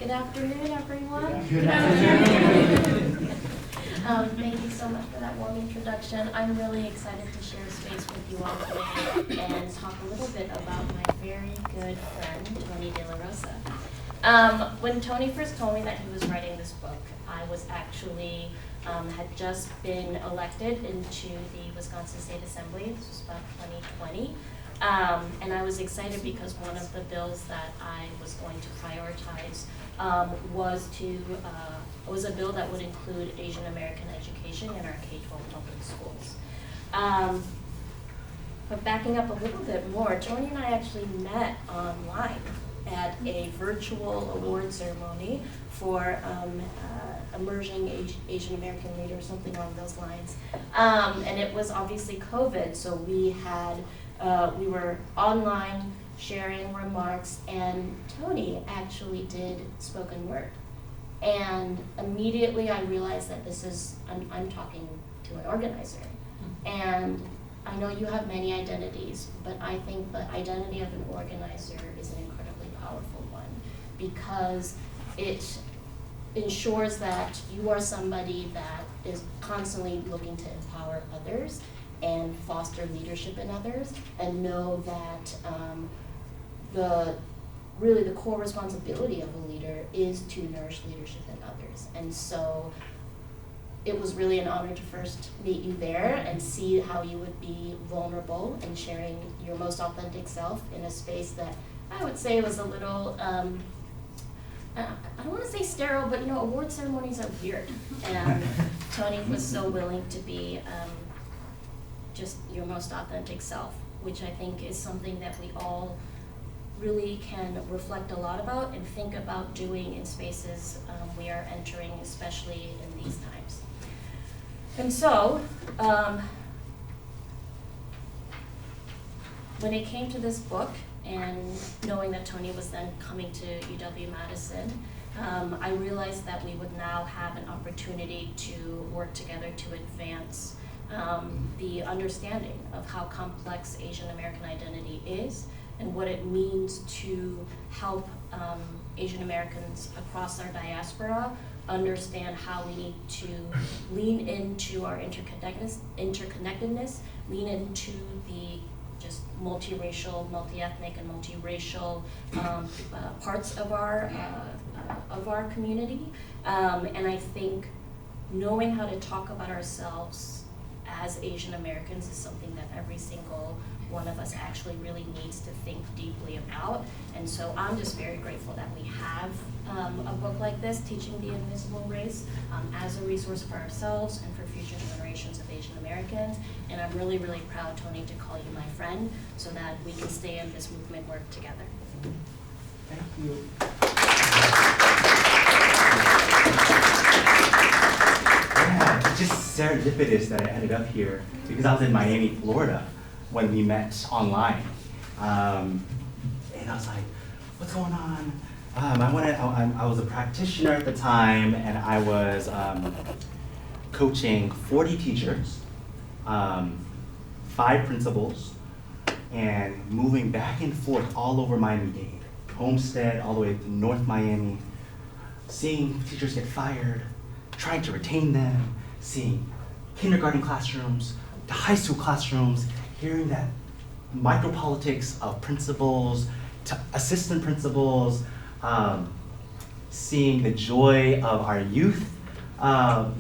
Good afternoon, everyone. Good afternoon. Thank you so much for that warm introduction. I'm really excited to share space with you all today and talk a little bit about my very good friend, Tony DelaRosa. When Tony first told me that he was writing this book, I was actually, had just been elected into the Wisconsin State Assembly. This was about 2020. And I was excited because one of the bills that I was going to prioritize was a bill that would include Asian American education in our K-12 public schools. But backing up a little bit more, Tony and I actually met online at a virtual award ceremony for emerging Asian American leader, something along those lines. And it was obviously COVID, so we were online sharing remarks, and Tony actually did spoken word. And immediately I realized that I'm talking to an organizer. And I know you have many identities, but I think the identity of an organizer is an incredibly powerful one because it ensures that you are somebody that is constantly looking to empower others and foster leadership in others, and know that really the core responsibility of a leader is to nourish leadership in others. And so it was really an honor to first meet you there and see how you would be vulnerable and sharing your most authentic self in a space that I would say was a little, I don't want to say sterile, but award ceremonies are weird. And Tony was so willing to be just your most authentic self, which I think is something that we all really can reflect a lot about and think about doing in spaces we are entering, especially in these times. And so, when it came to this book, and knowing that Tony was then coming to UW-Madison, I realized that we would now have an opportunity to work together to advance the understanding of how complex Asian American identity is and what it means to help Asian Americans across our diaspora understand how we need to lean into our interconnectedness, lean into the just multiracial, multi-ethnic, and multiracial parts of our community. And I think knowing how to talk about ourselves as Asian Americans is something that every single one of us actually really needs to think deeply about. And so I'm just very grateful that we have a book like this, Teaching the Invisible Race, as a resource for ourselves and for future generations of Asian Americans. And I'm really, really proud, Tony, to call you my friend so that we can stay in this movement work together. Thank you. Yeah, it's just serendipitous that I ended up here because I was in Miami, Florida when we met online. And I was like, what's going on? I was a practitioner at the time, and I was coaching 40 teachers, 5 principals, and moving back and forth all over Miami-Dade, Homestead, all the way to North Miami, seeing teachers get fired, trying to retain them, seeing kindergarten classrooms to high school classrooms, hearing that micropolitics of principals to assistant principals, seeing the joy of our youth of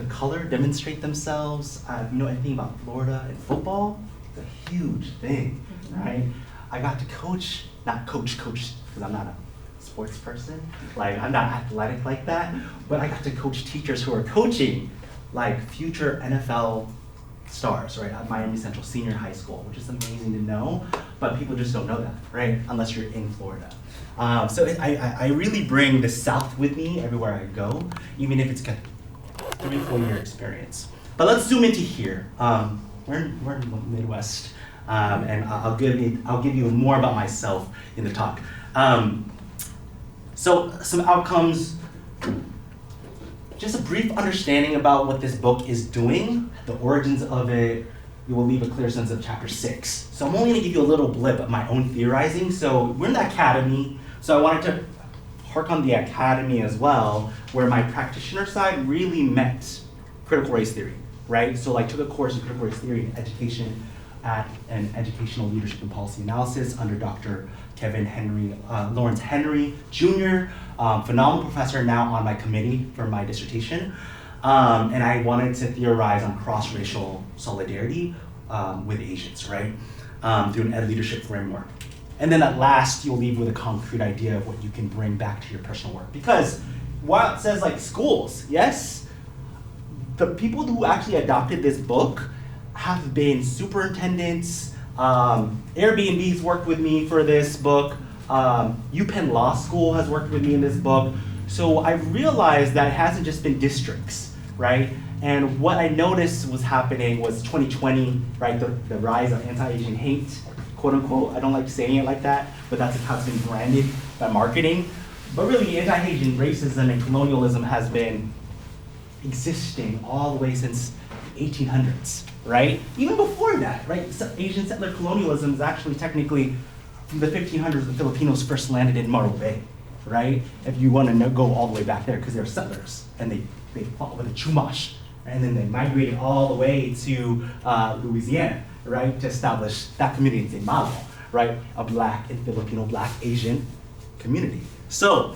color demonstrate themselves. Anything about Florida and football, it's a huge thing, right? I got to coach because I'm not a sports person, like I'm not athletic like that, but I got to coach teachers who are coaching like future NFL stars, right, at Miami Central Senior High School, which is amazing to know, but people just don't know that, right, unless you're in Florida. I really bring the South with me everywhere I go, even if it's a 3-4 year experience. But let's zoom into here. We're in the Midwest, and I'll give you more about myself in the talk. So some outcomes. Just a brief understanding about what this book is doing, the origins of it. You will leave a clear sense of chapter 6. So I'm only going to give you a little blip of my own theorizing. So we're in the academy. So I wanted to hark on the academy as well, where my practitioner side really met critical race theory, right? So like took a course in critical race theory and education at an educational leadership and policy analysis under Dr. Lawrence Henry Jr., phenomenal professor now on my committee for my dissertation. And I wanted to theorize on cross-racial solidarity with Asians, right? Through an ed leadership framework. And then at last, you'll leave with a concrete idea of what you can bring back to your personal work. Because while it says like schools, yes, the people who actually adopted this book have been superintendents, Airbnb's worked with me for this book, UPenn Law School has worked with me in this book. So I realized that it hasn't just been districts, right? And what I noticed was happening was 2020, right? The rise of anti-Asian hate, quote unquote. I don't like saying it like that, but that's how it's been branded by marketing. But really, anti-Asian racism and colonialism has been existing all the way since 1800s, right? Even before that, right? So Asian settler colonialism is actually technically from the 1500s, the Filipinos first landed in Morro Bay, right? If you want to go all the way back there, because they're settlers, and they fought with the Chumash, and then they migrated all the way to Louisiana, right, to establish that community in Malo, right? A Black and Filipino, Black Asian community. So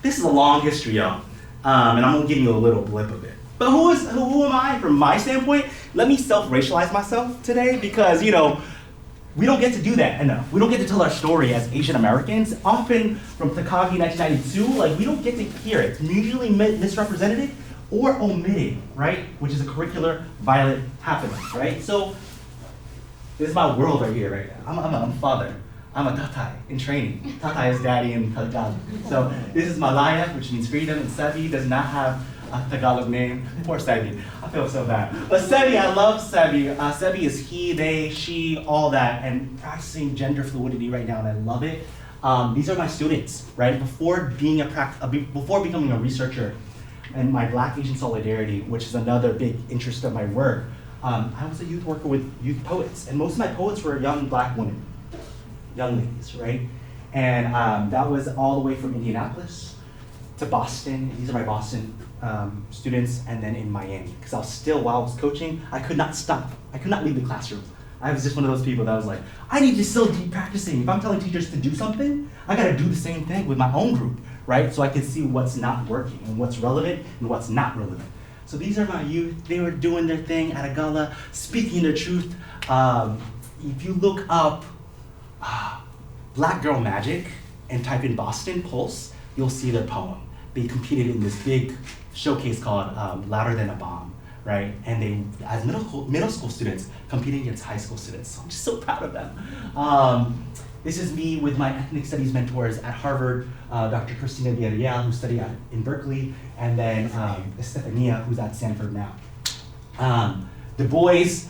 this is a long history, y'all, and I'm gonna give you a little blip of it. But who am I from my standpoint? Let me self-racialize myself today because, you know, we don't get to do that enough. We don't get to tell our story as Asian Americans. Often from Takagi 1992, like we don't get to hear it. It's usually misrepresented or omitted, right? Which is a curricular violent happening, right? So this is my world right here, right? I'm a father. I'm a tatai in training. Tatai is daddy in Tagalog. So this is Malaya, which means freedom, and Sevi does not have a Tagalog name. Poor Sevi, I feel so bad. But Sevi, I love Sevi. Sevi is he, they, she, all that, and practicing gender fluidity right now, and I love it. These are my students, right? Before becoming a researcher and my Black Asian solidarity, which is another big interest of my work, I was a youth worker with youth poets, and most of my poets were young Black women, young ladies, right? And that was all the way from Indianapolis to Boston. These are my Boston students, and then in Miami. Because while I was coaching, I could not stop. I could not leave the classroom. I was just one of those people that was like, I need to still keep practicing. If I'm telling teachers to do something, I gotta do the same thing with my own group, right? So I can see what's not working and what's relevant and what's not relevant. So these are my youth. They were doing their thing at a gala, speaking their truth. If you look up Black Girl Magic and type in Boston Pulse, you'll see their poem. They competed in this big showcase called Louder Than a Bomb, right? And they, as middle school students, competing against high school students. So I'm just so proud of them. This is me with my ethnic studies mentors at Harvard, Dr. Christina Villarreal, who studied in Berkeley, and then Estefania, who's at Stanford now. Du Bois,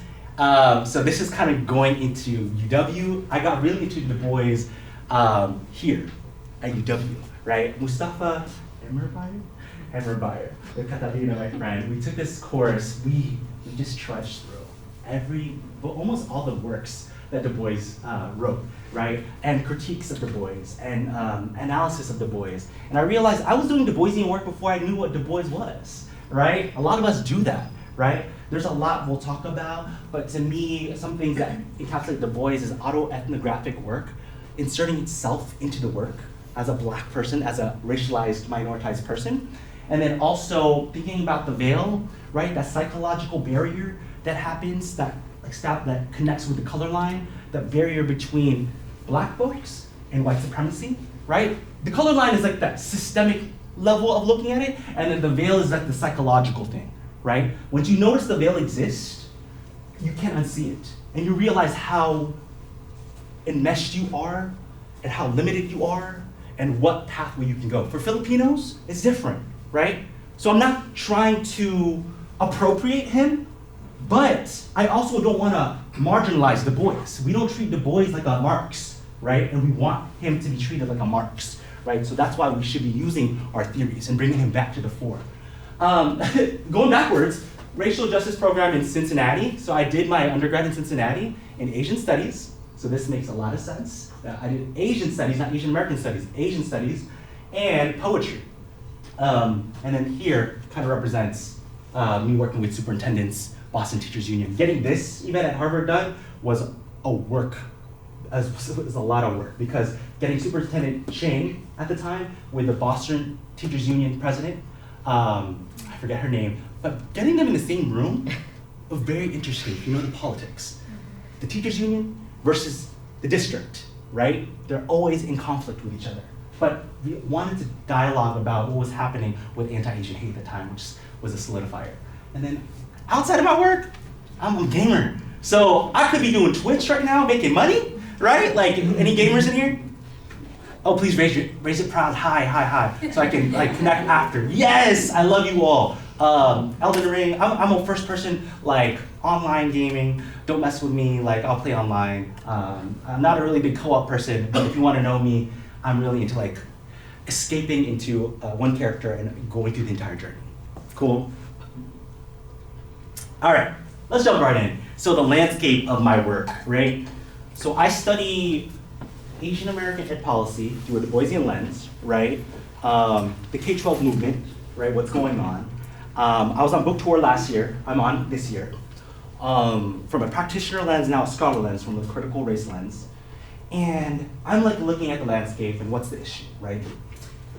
so this is kind of going into UW. I got really into Du Bois here at UW, right? Mustafa Emmerbeyer, with Catalina, my friend. We took this course, we just trudged through almost all the works that Du Bois wrote, right? And critiques of Du Bois, and analysis of Du Bois. And I realized I was doing Du Boisian work before I knew what Du Bois was, right? A lot of us do that, right? There's a lot we'll talk about, but to me, some things that encapsulate Du Bois is autoethnographic work, inserting itself into the work as a Black person, as a racialized, minoritized person. And then also thinking about the veil, right? That psychological barrier that happens, that connects with the color line, the barrier between Black folks and white supremacy, right? The color line is like that systemic level of looking at it, and then the veil is like the psychological thing, right? Once you notice the veil exists, you can't unsee it. And you realize how enmeshed you are and how limited you are and what pathway you can go. For Filipinos, it's different, right? So I'm not trying to appropriate him, but I also don't want to marginalize Du Bois. We don't treat Du Bois like a Marx, right? And we want him to be treated like a Marx, right? So that's why we should be using our theories and bringing him back to the fore. Going backwards, racial justice program in Cincinnati. So I did my undergrad in Cincinnati in Asian studies. So this makes a lot of sense. I did Asian studies, not Asian American studies, Asian studies. and poetry. And then here kind of represents me working with superintendents, Boston Teachers Union. Getting this event at Harvard done was a work, was a lot of work, because getting Superintendent Chang at the time with the Boston Teachers Union president, I forget her name, but getting them in the same room was very interesting, if you know the politics. The teachers union versus the district, right? They're always in conflict with each other. But we wanted to dialogue about what was happening with anti-Asian hate at the time, which was a solidifier. And then outside of my work, I'm a gamer. So I could be doing Twitch right now, making money, right? Like, any gamers in here? Oh, please raise it proud, hi, so I can like connect after. Yes, I love you all. Elden Ring, I'm a first person, like, online gaming. Don't mess with me, like, I'll play online. I'm not a really big co-op person, but if you want to know me, I'm really into like escaping into one character and going through the entire journey. Cool? All right, let's jump right in. So the landscape of my work, right? So I study Asian American ed policy through a Du Boisian lens, right? The K-12 movement, right? What's going on? I was on book tour last year. I'm on this year. From a practitioner lens, now a scholar lens, from a critical race lens. And I'm like looking at the landscape and what's the issue, right?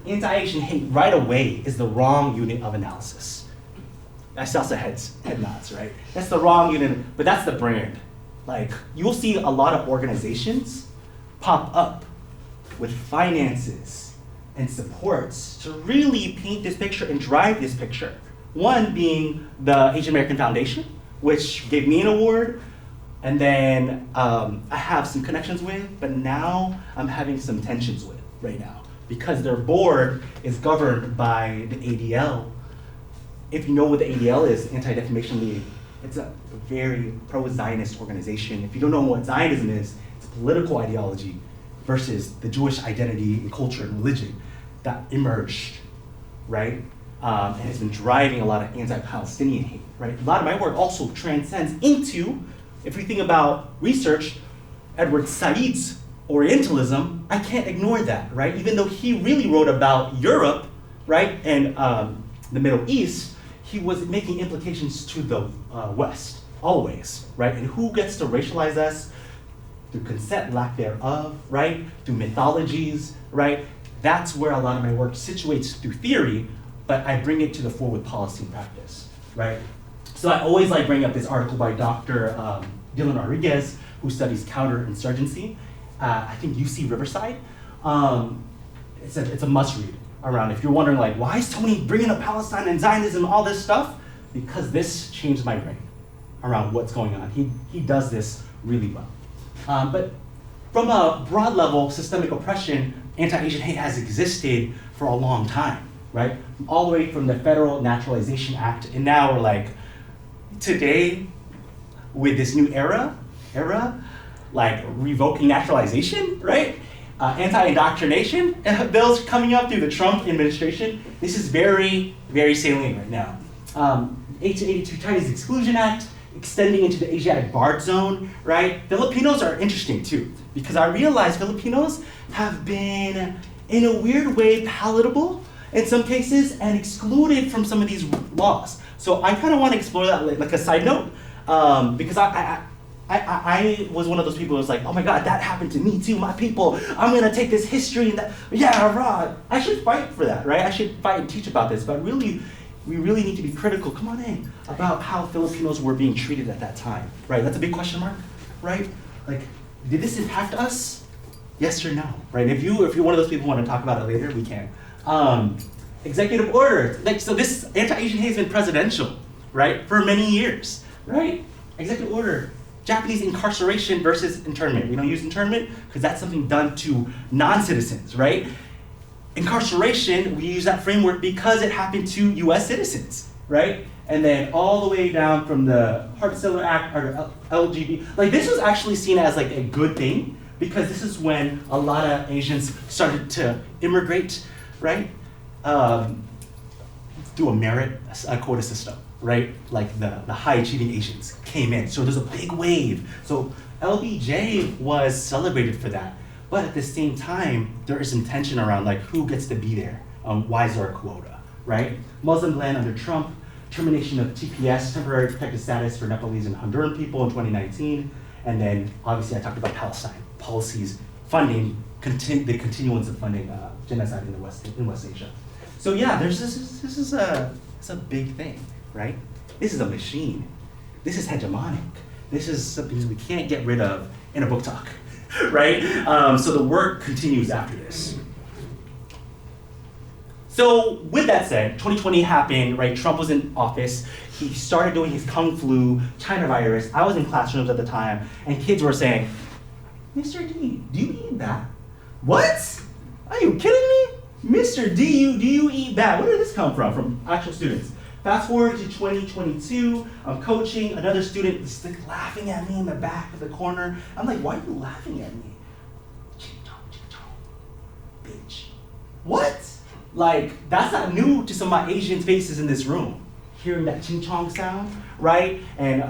Anti-Asian hate right away is the wrong unit of analysis. I saw some head nods, right? That's the wrong unit, but that's the brand. Like, you'll see a lot of organizations pop up with finances and supports to really paint this picture and drive this picture. One being the Asian American Foundation, which gave me an award, and then I have some connections with, but now I'm having some tensions with right now, because their board is governed by the ADL. If you know what the ADL is, Anti-Defamation League, it's a very pro-Zionist organization. If you don't know what Zionism is, it's political ideology versus the Jewish identity and culture and religion that emerged, right? And it's been driving a lot of anti-Palestinian hate, right? A lot of my work also transcends into, if we think about research, Edward Said's Orientalism, I can't ignore that, right? Even though he really wrote about Europe, right, and the Middle East, he was making implications to the West, always, right? And who gets to racialize us? Through consent, lack thereof, right? Through mythologies, right? That's where a lot of my work situates through theory, but I bring it to the fore with policy and practice, right? So I always like bring up this article by Dr. Dylan Rodriguez, who studies counterinsurgency. I think UC Riverside. It's a must read around. If you're wondering like, why is Tony bringing up Palestine and Zionism and all this stuff? Because this changed my brain around what's going on. He does this really well. But from a broad level, systemic oppression, anti-Asian hate has existed for a long time, right? All the way from the Federal Naturalization Act, and now we're like, today, with this new era, like revoking naturalization, right? Anti-indoctrination bills coming up through the Trump administration. This is very, very salient right now. 1882 Chinese Exclusion Act, extending into the Asiatic barred zone, right? Filipinos are interesting too, because I realize Filipinos have been, in a weird way, palatable in some cases and excluded from some of these laws. So I kind of want to explore that like a side note, because I was one of those people who was like, oh my God, that happened to me too, my people. I'm gonna take this history and that, yeah, rah. I should fight for that, right? I should fight and teach about this, but really, we really need to be critical, come on in, about how Filipinos were being treated at that time, right? That's a big question mark, right? Like, did this impact us? Yes or no, right? If you're one of those people who want to talk about it later, we can. Executive order, like, so this anti-Asian hate has been presidential, right? For many years, right? Executive order, Japanese incarceration versus internment. We don't use internment because that's something done to non-citizens, right? Incarceration, we use that framework because it happened to US citizens, right? And then all the way down from the Hart-Celler Act, or LGBT, like this was actually seen as like a good thing because this is when a lot of Asians started to immigrate, right? Through a merit quota system, right? Like the high achieving Asians came in. So there's a big wave. So LBJ was celebrated for that. But at the same time, there is some tension around like who gets to be there. Why is there a quota, right? Muslim ban under Trump, termination of TPS, temporary protected status for Nepalese and Honduran people in 2019, and then obviously I talked about Palestine policies funding the continuance of funding genocide in West Asia. So yeah, this is a big thing, right? This is a machine. This is hegemonic. This is something we can't get rid of in a book talk, right? So the work continues after this. So with that said, 2020 happened, right? Trump was in office. He started doing his Kung Flu, China virus. I was in classrooms at the time, and kids were saying, Mr. D, do you eat that? What? Are you kidding me? Mr. D, do you eat that? Where did this come from? From actual students. Fast forward to 2022, I'm coaching, another student is like laughing at me in the back of the corner. I'm like, why are you laughing at me? Ching chong, bitch. What? Like, that's not new to some of my Asian faces in this room. Hearing that ching chong sound, right? And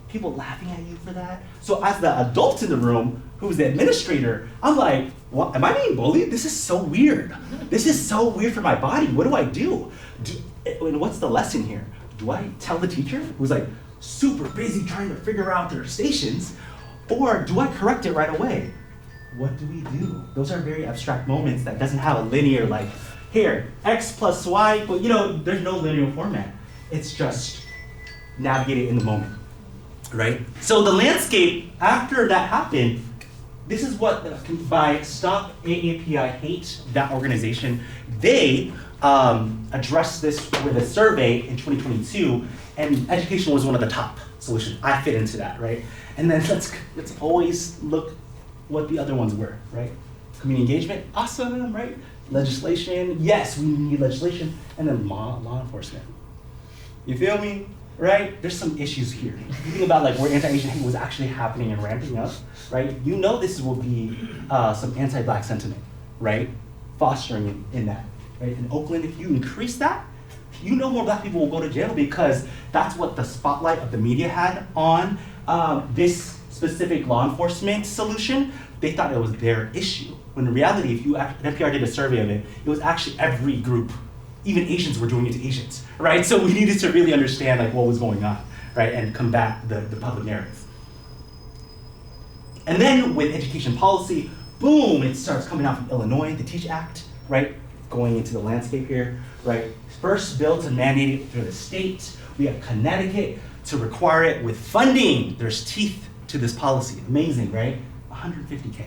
people laughing at you for that. So as the adult in the room, who's the administrator, I'm like, what, am I being bullied? This is so weird. This is so weird for my body. What do I do? And what's the lesson here? Do I tell the teacher who's like super busy trying to figure out their stations, or do I correct it right away? What do we do? Those are very abstract moments that doesn't have a linear like, here, X plus Y, but there's no linear format. It's just navigate it in the moment, right? So the landscape after that happened, this is what, by Stop AAPI Hate, that organization, they addressed this with a survey in 2022, and education was one of the top solutions. I fit into that, right? And then let's always look what the other ones were, right? Community engagement, awesome, right? Legislation, yes, we need legislation, and then law enforcement. You feel me? Right? There's some issues here. You think about like where anti-Asian hate was actually happening and ramping up, right? This will be some anti-Black sentiment, right? Fostering in that, right? In Oakland, if you increase that, more Black people will go to jail because that's what the spotlight of the media had on this specific law enforcement solution. They thought it was their issue. When in reality, if NPR did a survey of it, it was actually every group. Even Asians were doing it to Asians, right? So we needed to really understand like what was going on, right? And combat the public narrative. And then with education policy, boom, it starts coming out from Illinois, the TEACH Act, right? Going into the landscape here, right? First bill to mandate it through the state. We have Connecticut to require it with funding. There's teeth to this policy. Amazing, right? 150K.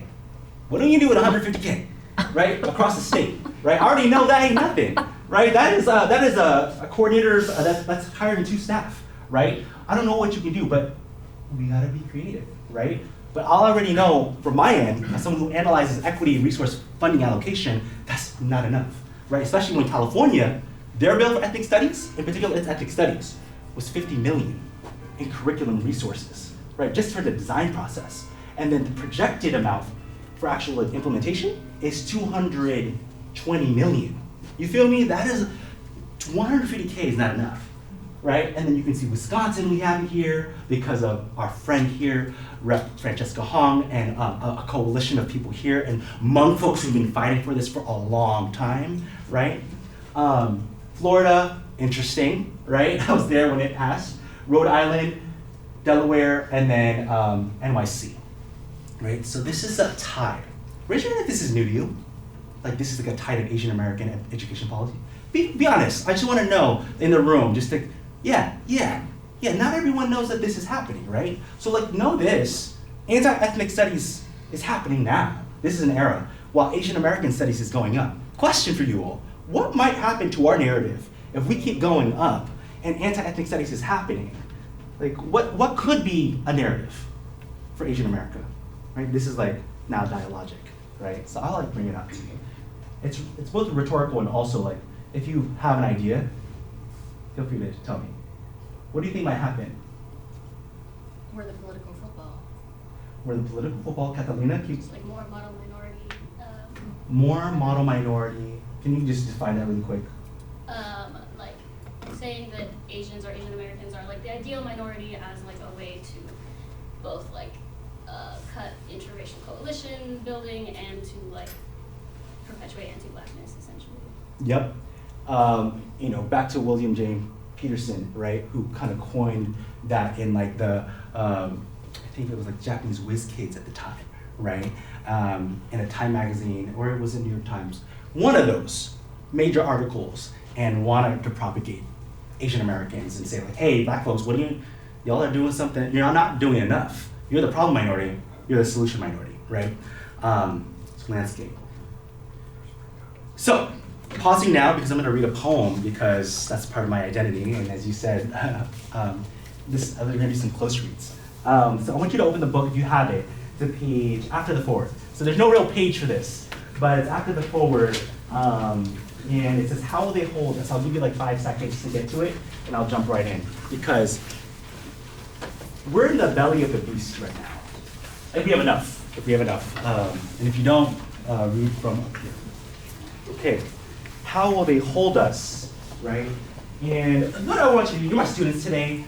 What do you do with 150K, right? Across the state, right? I already know that ain't nothing, right? That is a coordinator, that's hiring 2 staff, right? I don't know what you can do, but we gotta be creative, right? But I'll already know from my end, as someone who analyzes equity and resource funding allocation, that's not enough, right? Especially when California, their bill for ethnic studies, in particular its ethnic studies, was 50 million in curriculum resources, right? Just for the design process. And then the projected amount for actual implementation is 220 million. You feel me? That is, 150K is not enough, right? And then you can see Wisconsin we have here because of our friend here, Rep. Francesca Hong, and a coalition of people here, and Hmong folks who've been fighting for this for a long time, right? Florida, interesting, right? I was there when it passed. Rhode Island, Delaware, and then NYC, right? So this is a tide. Raise your hand if this is new to you. Like this is like a tide of Asian American education policy. Be honest, I just want to know in the room, just to, yeah, not everyone knows that this is happening, right? So like know this, anti-ethnic studies is happening now. This is an era, while Asian American studies is going up. Question for you all, what might happen to our narrative if we keep going up and anti-ethnic studies is happening? Like what could be a narrative for Asian America, right? This is like now dialogic, right? So I'll like bring it up to you. It's both rhetorical and also like, if you have an idea, feel free to tell me. What do you think might happen? We're the political football. We're the political football, Catalina? It's like more model minority. More model minority. Can you just define that really quick? Like saying that Asians or Asian Americans are like the ideal minority as like a way to both like cut interracial coalition building and to like perpetuate anti-blackness essentially. Yep. Back to William J. Peterson, right, who kind of coined that in like the, I think it was like Japanese whiz kids at the time, right? In a Time magazine, or it was in New York Times, one of those major articles, and wanted to propagate Asian Americans and say like, hey, black folks, y'all are doing something, you're not doing enough. You're the problem minority, you're the solution minority, right? It's landscape. So, pausing now because I'm gonna read a poem because that's part of my identity, and as you said, there are gonna be some close reads. So I want you to open the book if you have it, the page after the forward. So there's no real page for this, but it's after the forward, and it says, how will they hold us? I'll give you like 5 seconds to get to it, and I'll jump right in, because we're in the belly of the beast right now. If we have enough, and if you don't, read from up here. Okay, how will they hold us, right? And what I want you to do, you're my students today,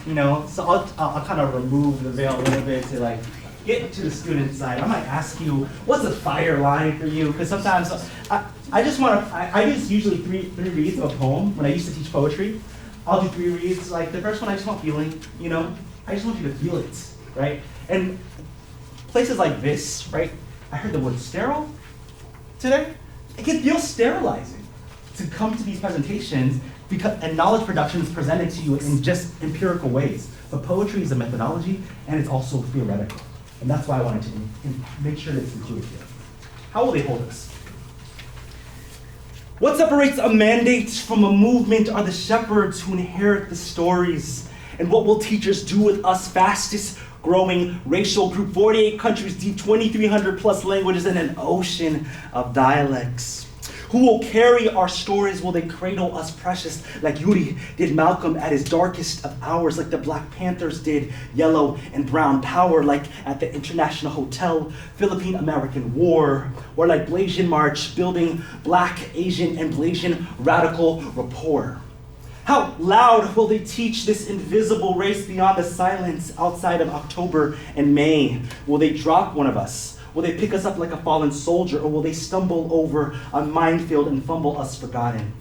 so I'll kind of remove the veil a little bit to like get to the student side. I might ask you, what's a fire line for you? Because sometimes I use usually three reads of a poem when I used to teach poetry. I'll do 3 reads. Like the first one, I just want feeling, I just want you to feel it, right? And places like this, right? I heard the word sterile today. It can feel sterilizing to come to these presentations and knowledge production is presented to you in just empirical ways. But poetry is a methodology and it's also theoretical. And that's why I wanted to make sure that it's included here. How will they hold us? What separates a mandate from a movement are the shepherds who inherit the stories. And what will teachers do with us, fastest growing racial group, 48 countries deep, 2,300 plus languages, and an ocean of dialects? Who will carry our stories? Will they cradle us precious like Yuri did Malcolm at his darkest of hours, like the Black Panthers did yellow and brown power, like at the International Hotel, Philippine American War, or like Blasian March, building Black, Asian, and Blasian radical rapport? How loud will they teach this invisible race beyond the silence outside of October and May? Will they drop one of us? Will they pick us up like a fallen soldier, or will they stumble over a minefield and fumble us forgotten?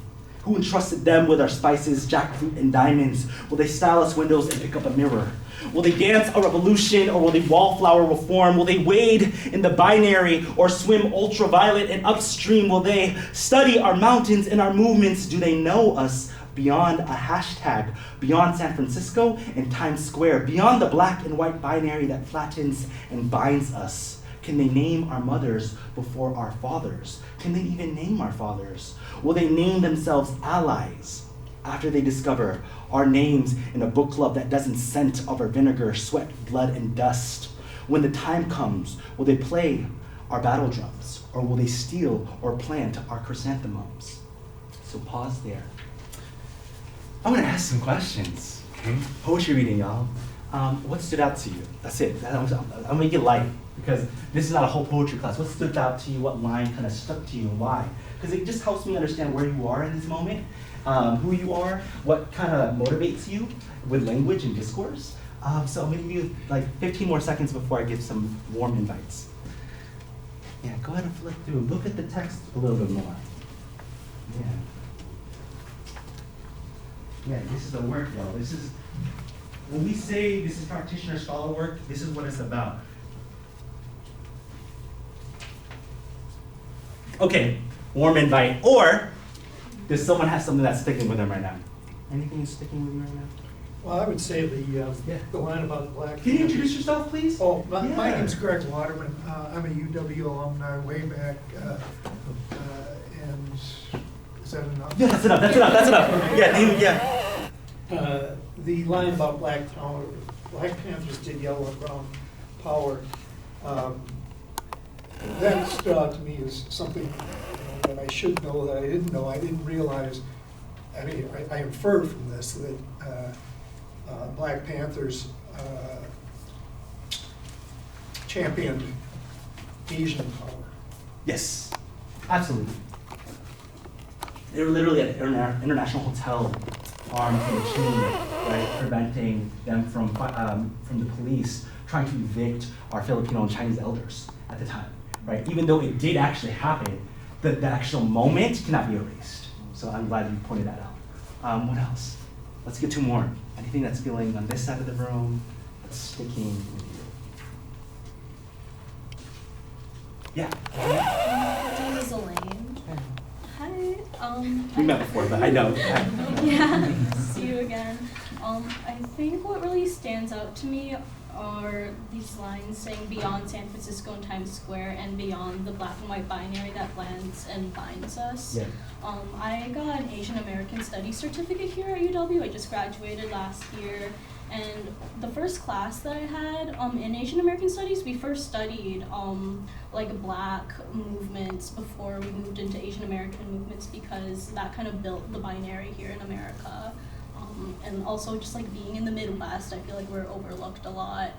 Who entrusted them with our spices, jackfruit, and diamonds? Will they style us windows and pick up a mirror? Will they dance a revolution, or will they wallflower reform? Will they wade in the binary or swim ultraviolet and upstream? Will they study our mountains and our movements? Do they know us beyond a hashtag, beyond San Francisco and Times Square, beyond the black and white binary that flattens and binds us? Can they name our mothers before our fathers? Can they even name our fathers? Will they name themselves allies after they discover our names in a book club that doesn't scent of our vinegar, sweat, blood, and dust? When the time comes, will they play our battle drums, or will they steal or plant our chrysanthemums? So pause there. I'm gonna ask some questions, okay? Poetry reading, y'all. What stood out to you? That's it. I'm gonna make it light, because this is not a whole poetry class. What stood out to you? What line kind of stuck to you, and why? Because it just helps me understand where you are in this moment, who you are, what kind of motivates you with language and discourse. So I'm gonna give you like 15 more seconds before I give some warm invites. Yeah, go ahead and flip through. Look at the text a little bit more. Yeah. Yeah, this is the work, though. This is, when we say this is practitioner scholar work, this is what it's about. Okay, warm invite. Or does someone have something that's sticking with them right now? Anything sticking with you right now? Well, I would say the line about the Black Can you introduce yourself, please? Oh, my name's Greg Waterman. I'm a UW alumni way back, and is that enough? Yeah, that's enough. Yeah. The line about Black Panthers did yellow and brown power. That stood out to me as something that I should know that I didn't know. I didn't realize. I mean, I inferred from this that Black Panthers championed Asian power. Yes, absolutely. They were literally at an international hotel, armed from a chain, right, preventing them from the police trying to evict our Filipino and Chinese elders at the time, right? Even though it did actually happen, the actual moment cannot be erased. So I'm glad you pointed that out. What else? Let's get two more. Anything that's feeling on this side of the room that's sticking with you? Yeah. My name is Elaine. Hi. We met before, but I know. Yeah, see you again. I think what really stands out to me are these lines saying beyond San Francisco and Times Square and beyond the black and white binary that blends and binds us. Yeah. I got an Asian American Studies certificate here at UW. I just graduated last year. And the first class that I had in Asian American Studies, we first studied like black movements before we moved into Asian American movements because that kind of built the binary here in America. And also just like being in the Midwest, I feel like we're overlooked a lot.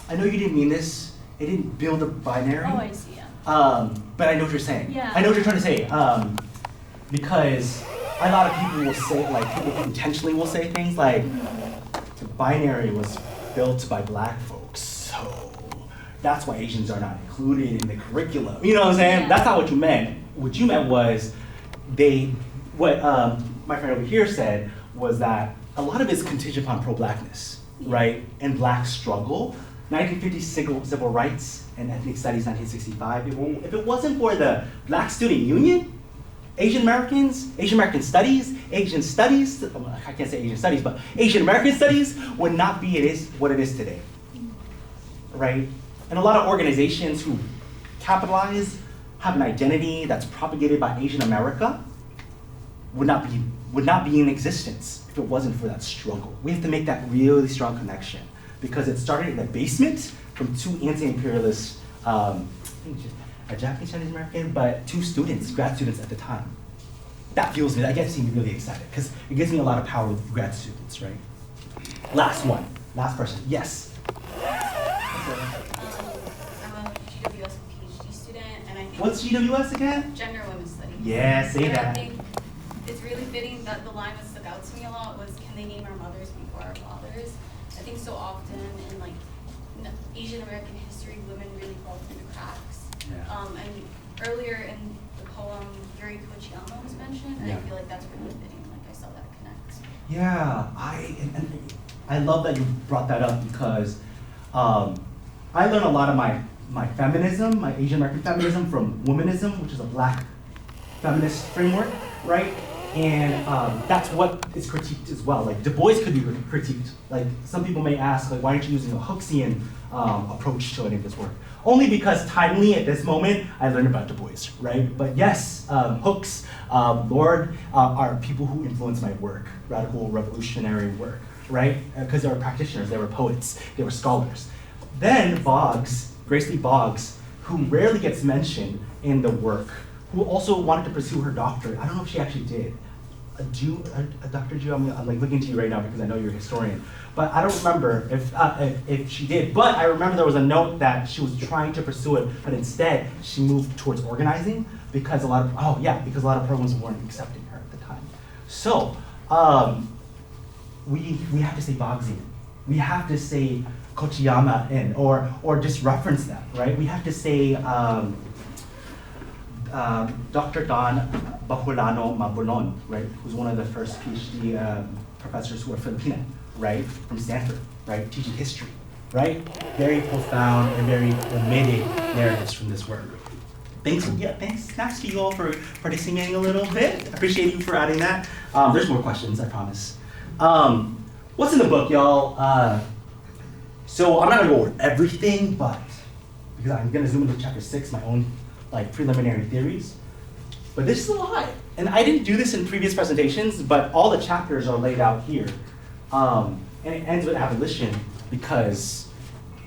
I know you didn't mean this. It didn't build a binary. Oh, I see, yeah. But I know what you're saying. Yeah. I know what you're trying to say. Because a lot of people will say, like, people intentionally will say things like, the binary was built by black folks, so that's why Asians are not included in the curriculum. You know what I'm saying? Yeah. That's not what you meant. What you meant was, what my friend over here said was that a lot of it is contingent upon pro-blackness, right? And black struggle. 1950 civil rights and ethnic studies, 1965. If it wasn't for the Black Student Union, Asian Americans, Asian American studies, Asian studies, I can't say Asian studies, but Asian American studies would not be what it is today, right? And a lot of organizations who capitalize have an identity that's propagated by Asian America would not be in existence if it wasn't for that struggle. We have to make that really strong connection because it started in the basement from two anti-imperialist, a Japanese Chinese American, but two students, grad students at the time. That fuels me, that gets me really excited because it gives me a lot of power with grad students, right? Last one, last person, yes. I'm a GWS PhD student, and I think What's GWS again? Gender and Women's Studies. Yeah, say and that. I think it's really fitting that the line that stuck out to me a lot was, can they name our mothers before our fathers? I think so often in like Asian American history, women really fall through the cracks. Yeah. And earlier in the poem, Yuri Kochiyama was mentioned, and Yeah. I feel like that's really fitting. Like I saw that connect. Yeah, I love that you brought that up because I learned a lot of my feminism, my Asian American feminism from womanism, which is a black feminist framework, right? And that's what is critiqued as well. Like Du Bois could be critiqued. Like some people may ask, like, why aren't you using a Hooksian approach to any of this work? Only because timely at this moment, I learned about Du Bois, right? But yes, Hooks, Lord are people who influence my work, radical revolutionary work, right? Because they were practitioners, they were poets, they were scholars. Then Boggs, Grace Lee Boggs, who rarely gets mentioned in the work, who also wanted to pursue her doctorate. I don't know if she actually did. A Dr. Ju, I'm like looking to you right now because I know you're a historian. But I don't remember if she did. But I remember there was a note that she was trying to pursue it, but instead she moved towards organizing because a lot of programs weren't accepting her at the time. So we have to say Boggsy. We have to say Kochiyama or just reference them, right? We have to say Dr. Don Bacolano Mabulon, right, who's one of the first PhD professors who are Filipino, right, from Stanford, right, teaching history, right? Very profound and very omitted narratives from this work. Thanks to you all for participating a little bit. I appreciate you for adding that. There's more questions, I promise. What's in the book, y'all? So I'm not gonna go over everything, but because I'm gonna zoom into chapter 6, my own preliminary theories. But this is a lot. And I didn't do this in previous presentations, but all the chapters are laid out here. And it ends with abolition because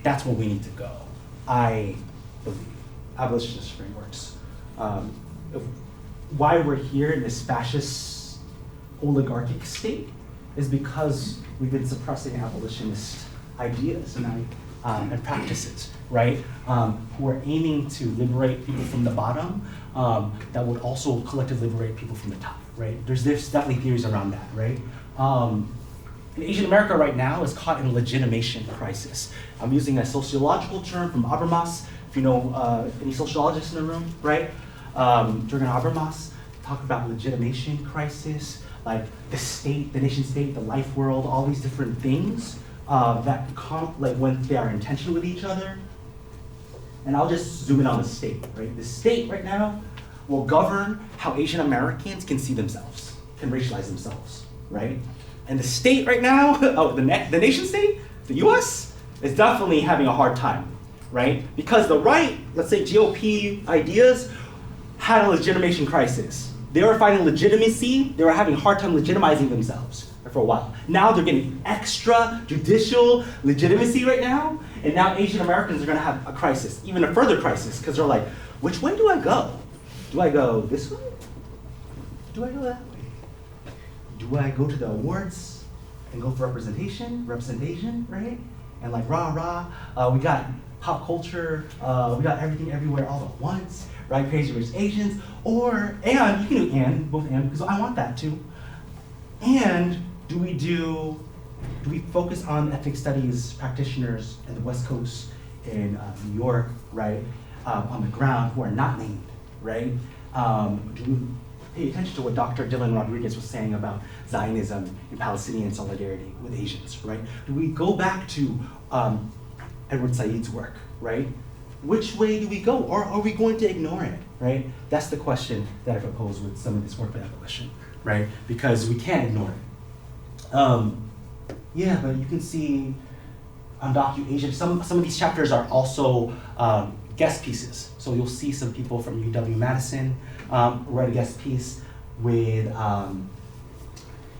that's where we need to go. I believe abolitionist frameworks. Why we're here in this fascist oligarchic state is because we've been suppressing abolitionist ideas and practices, right? Who are aiming to liberate people from the bottom that would also collectively liberate people from the top, right? There's definitely theories around that, right? And Asian America right now is caught in a legitimation crisis. I'm using a sociological term from Habermas. If you know any sociologists in the room, right? Jürgen Habermas talk about legitimation crisis, like the state, the nation state, the life world, all these different things that like when they are in tension with each other. And I'll just zoom in on the state, right? The state right now will govern how Asian Americans can see themselves, can racialize themselves, right? And the state right now, the nation state, the US, is definitely having a hard time, right? Because the right, let's say GOP ideas, had a legitimation crisis. They were finding legitimacy, they were having a hard time legitimizing themselves for a while. Now they're getting extra judicial legitimacy right now, and now Asian Americans are gonna have a crisis, even a further crisis, because they're like, which way do I go? Do I go this way? Do I go that way? Do I go to the awards and go for representation, right? And like rah, we got pop culture, we got everything everywhere all at once, right? Crazy Rich Asians, and you can do and, both and, because I want that too. And do we focus on ethnic studies practitioners in the West Coast in New York, right? On the ground who are not named, right? Do we pay attention to what Dr. Dylan Rodriguez was saying about Zionism and Palestinian solidarity with Asians, right? Do we go back to Edward Said's work, right? Which way do we go, or are we going to ignore it, right? That's the question that I propose with some of this work with abolition, right? Because we can't ignore it. Yeah, but you can see on DocuAsian, some of these chapters are also guest pieces. So you'll see some people from UW-Madison write a guest piece with,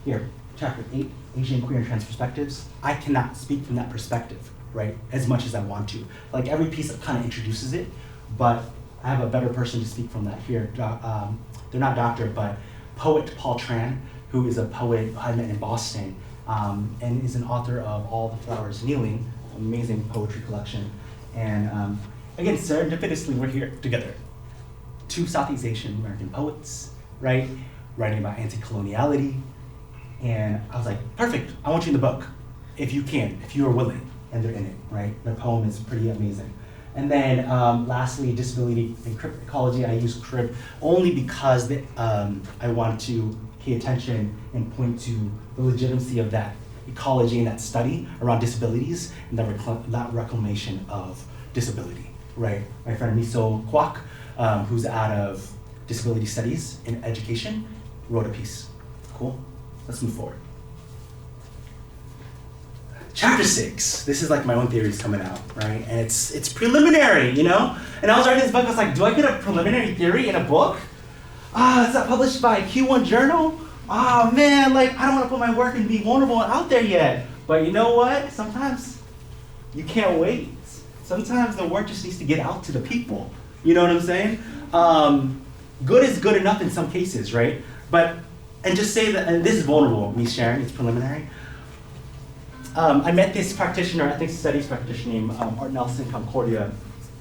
here, chapter 8, Asian, Queer, and Trans Perspectives. I cannot speak from that perspective, right, as much as I want to. Like every piece kind of introduces it, but I have a better person to speak from that here. They're not doctor, but poet Paul Tran, who is a poet I met in Boston, and is an author of All the Flowers Kneeling, amazing poetry collection. And again, serendipitously, we're here together. 2 Southeast Asian American poets, right? Writing about anti-coloniality. And I was like, perfect, I want you in the book, if you can, if you are willing. And they're in it, right? Their poem is pretty amazing. And then lastly, disability and crip ecology. I use crip only because I want to pay attention and point to the legitimacy of that ecology and that study around disabilities and that reclamation of disability, right? My friend Miso Kwok, who's out of disability studies in education, wrote a piece. Cool? Let's move forward. Chapter 6, this is like my own theories coming out, right? And it's preliminary, you know? And I was writing this book, I was like, do I get a preliminary theory in a book? It's not published by Q1 Journal? Oh man, like I don't want to put my work and be vulnerable out there yet. But you know what? Sometimes you can't wait. Sometimes the work just needs to get out to the people. You know what I'm saying? Good is good enough in some cases, right? And just say that, and this is vulnerable, me sharing, it's preliminary. I met this practitioner, ethnic studies practitioner named Art Nelson Concordia,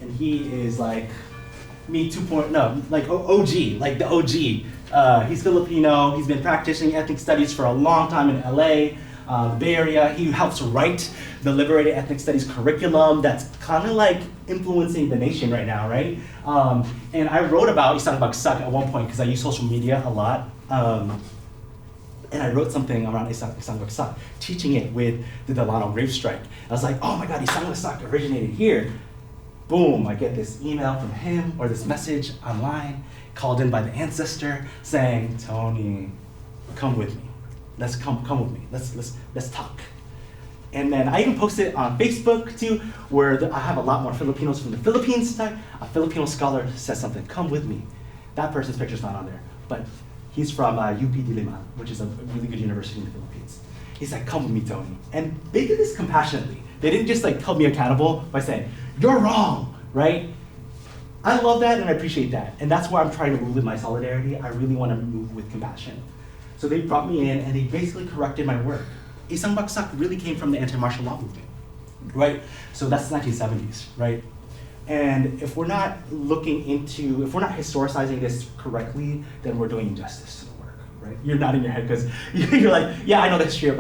and he is like me 2.0, like OG, like the OG. He's Filipino, he's been practicing ethnic studies for a long time in LA, the Bay Area. He helps write the liberated ethnic studies curriculum that's kind of like influencing the nation right now, right? And I wrote about Isang Bagsak at one point because I use social media a lot. And I wrote something around Isang Bagsak, teaching it with the Delano grave strike. I was like, oh my God, Isang Bagsak originated here. Boom, I get this email from him or this message online, called in by the ancestor saying, Tony, come with me. Let's come with me. Let's talk. And then I even posted it on Facebook too, where I have a lot more Filipinos from the Philippines. A Filipino scholar says something, come with me. That person's picture's not on there, but he's from UP Diliman, which is a really good university in the Philippines. He's like, come with me, Tony. And they did this compassionately. They didn't just like hold me accountable by saying, you're wrong, right? I love that and I appreciate that. And that's where I'm trying to move with my solidarity. I really want to move with compassion. So they brought me in and they basically corrected my work. Isang Bagsak really came from the anti-martial law movement, right? So that's the 1970s, right? And if we're not looking into, if we're not historicizing this correctly, then we're doing injustice to the work, right? You're nodding your head because you're like, yeah, I know the history of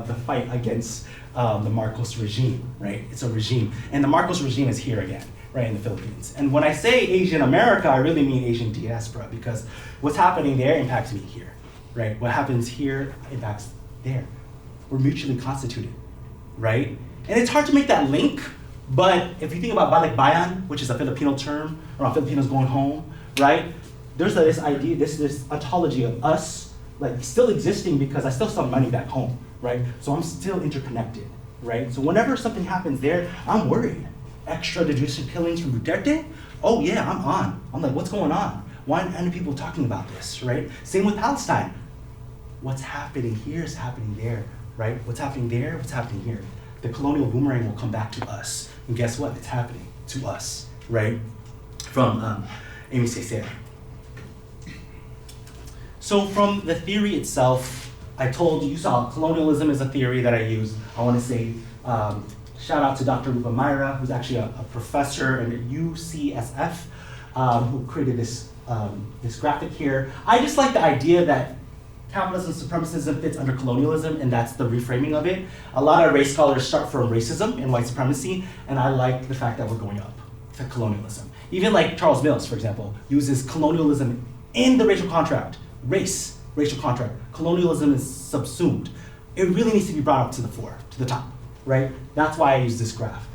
the fight against the Marcos regime, right? It's a regime. And the Marcos regime is here again, right, in the Philippines. And when I say Asian America, I really mean Asian diaspora, because what's happening there impacts me here, right? What happens here impacts there. We're mutually constituted, right? And it's hard to make that link, but if you think about balik bayan, which is a Filipino term, around Filipinos going home, right? There's this idea, this ontology of us, like still existing because I still have money back home, right? So I'm still interconnected, right? So whenever something happens there, I'm worried. Extrajudicial killings from Duterte? Oh yeah, I'm on. I'm like, what's going on? Why aren't any people talking about this, right? Same with Palestine. What's happening here is happening there, right? What's happening there, what's happening here. The colonial boomerang will come back to us. And guess what? It's happening to us, right? From Amy Césaire. So from the theory itself, I told you saw colonialism is a theory that I use. I want to say shout out to Dr. Rupa Myra, who's actually a professor in UCSF, who created this graphic here. I just like the idea that capitalism, supremacism fits under colonialism, and that's the reframing of it. A lot of race scholars start from racism and white supremacy, and I like the fact that we're going up to colonialism. Even like Charles Mills, for example, uses colonialism in the racial contract, racial contract. Colonialism is subsumed. It really needs to be brought up to the fore, to the top, right? That's why I use this graph.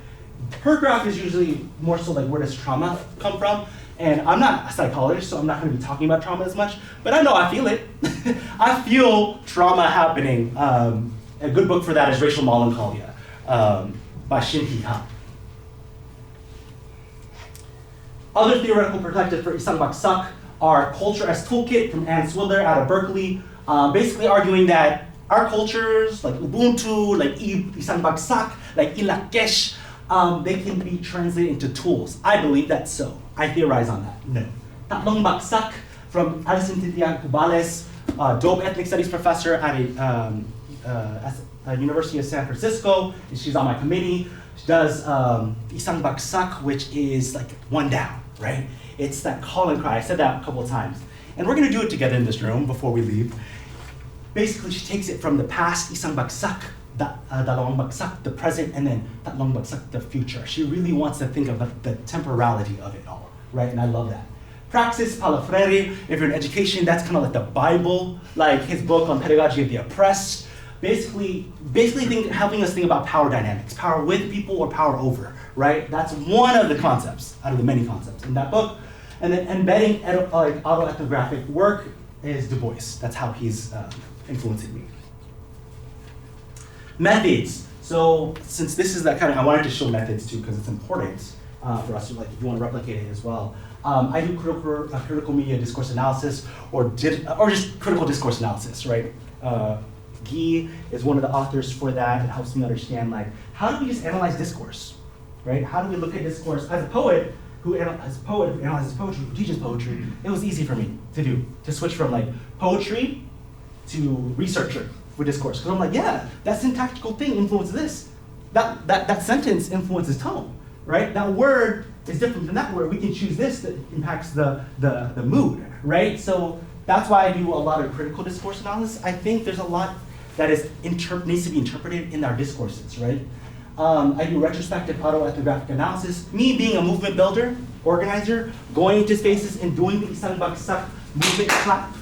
Her graph is usually more so like, where does trauma come from? And I'm not a psychologist, so I'm not going to be talking about trauma as much, but I know I feel it. I feel trauma happening. A good book for that is Racial Melancholia by Shin Hee Han. Other theoretical perspectives for Isang Bagsak are Culture as Toolkit from Ann Swiller out of Berkeley, basically arguing that our cultures, like Ubuntu, like Isang Bagsak, like Ilakesh, they can be translated into tools. I believe that's so. I theorize on that. No. Tatlong Bagsak from Alison Tintian Cubales, dope ethnic studies professor at University of San Francisco. And she's on my committee. She does Isang Bagsak, which is like one down, right? It's that call and cry. I said that a couple of times. And we're gonna do it together in this room before we leave. Basically, she takes it from the past, Isang Bagsak, Dalawang Bagsak, the present, and then Tatlong Bagsak, the future. She really wants to think about the temporality of it all, right? And I love that. Praxis, Paulo Freire, if you're in education, that's kind of like the Bible, like his book on pedagogy of the oppressed. Basically helping us think about power dynamics, power with people or power over, right? That's one of the concepts out of the many concepts in that book. And then embedding autoethnographic work is Du Bois. That's how he's influencing me. Methods. So since this is that kind of, I wanted to show methods too because it's important for us to, like, if you want to replicate it as well. I do critical media discourse analysis or just critical discourse analysis, right? Guy is one of the authors for that. It helps me understand, like, how do we just analyze discourse, right? How do we look at discourse? As a poet who analyzes poetry, who teaches poetry, it was easy for me to do, to switch from like poetry to researcher for discourse. Because I'm like, yeah, that syntactical thing influences this. That sentence influences tone, right? That word is different than that word. We can choose this that impacts the mood, right? So that's why I do a lot of critical discourse analysis. I think there's a lot that needs to be interpreted in our discourses, right? I do retrospective autoethnographic analysis. Me being a movement builder, organizer, going into spaces and doing the Isang Bagsak movement clap,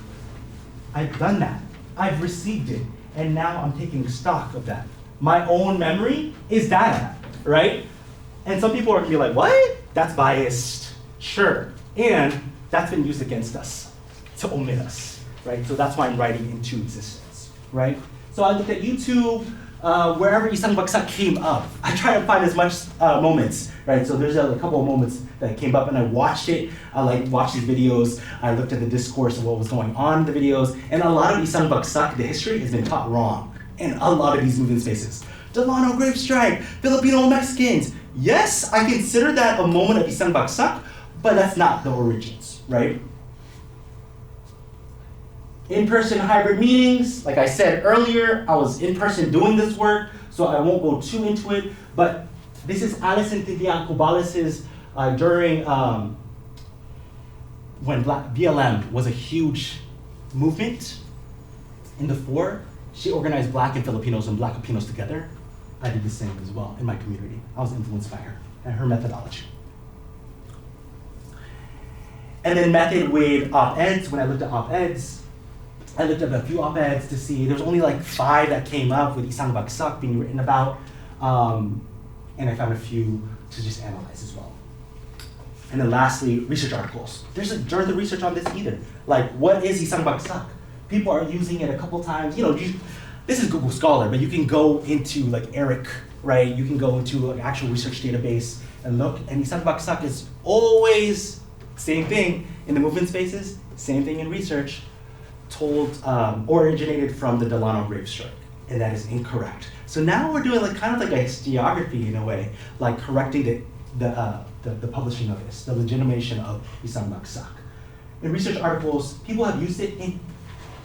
I've done that. I've received it, and now I'm taking stock of that. My own memory is data, right? And some people are gonna be like, what? That's biased. Sure, and that's been used against us to omit us, right? So that's why I'm writing into existence, right? So I looked at YouTube, wherever Isang Bagsak came up. I try to find as much moments, right? So there's a couple of moments that came up and I watched it. I watched these videos. I looked at the discourse of what was going on in the videos. And a lot of Isang Bagsak, the history, has been taught wrong in a lot of these movement spaces. Delano Grape Strike, Filipino Mexicans. Yes, I consider that a moment of Isang Bagsak, but that's not the origins, right? In-person hybrid meetings, like I said earlier, I was in person doing this work, so I won't go too into it, but this is Alison Tintian Cubales' during when BLM was a huge movement in the 4, she organized Black and Filipinos and Black Filipinos together. I did the same as well in my community. I was influenced by her and her methodology. And then method with op-eds. When I looked at op-eds, I looked at a few op-eds to see, there was only like 5 that came up with Isang Bagsak being written about, and I found a few to just analyze as well. And then lastly, research articles. There's a journal research on this either. Like, what is Isang Bagsak? People are using it a couple times. This is Google Scholar, but you can go into like ERIC, right? You can go into an actual research database and look, and Isang Bagsak is always same thing in the movement spaces, same thing in research, originated from the Delano grave strike, and that is incorrect. So now we're doing like kind of like a historiography in a way, like correcting the publishing of this, the legitimation of Isang Bagsak. In research articles, people have used it in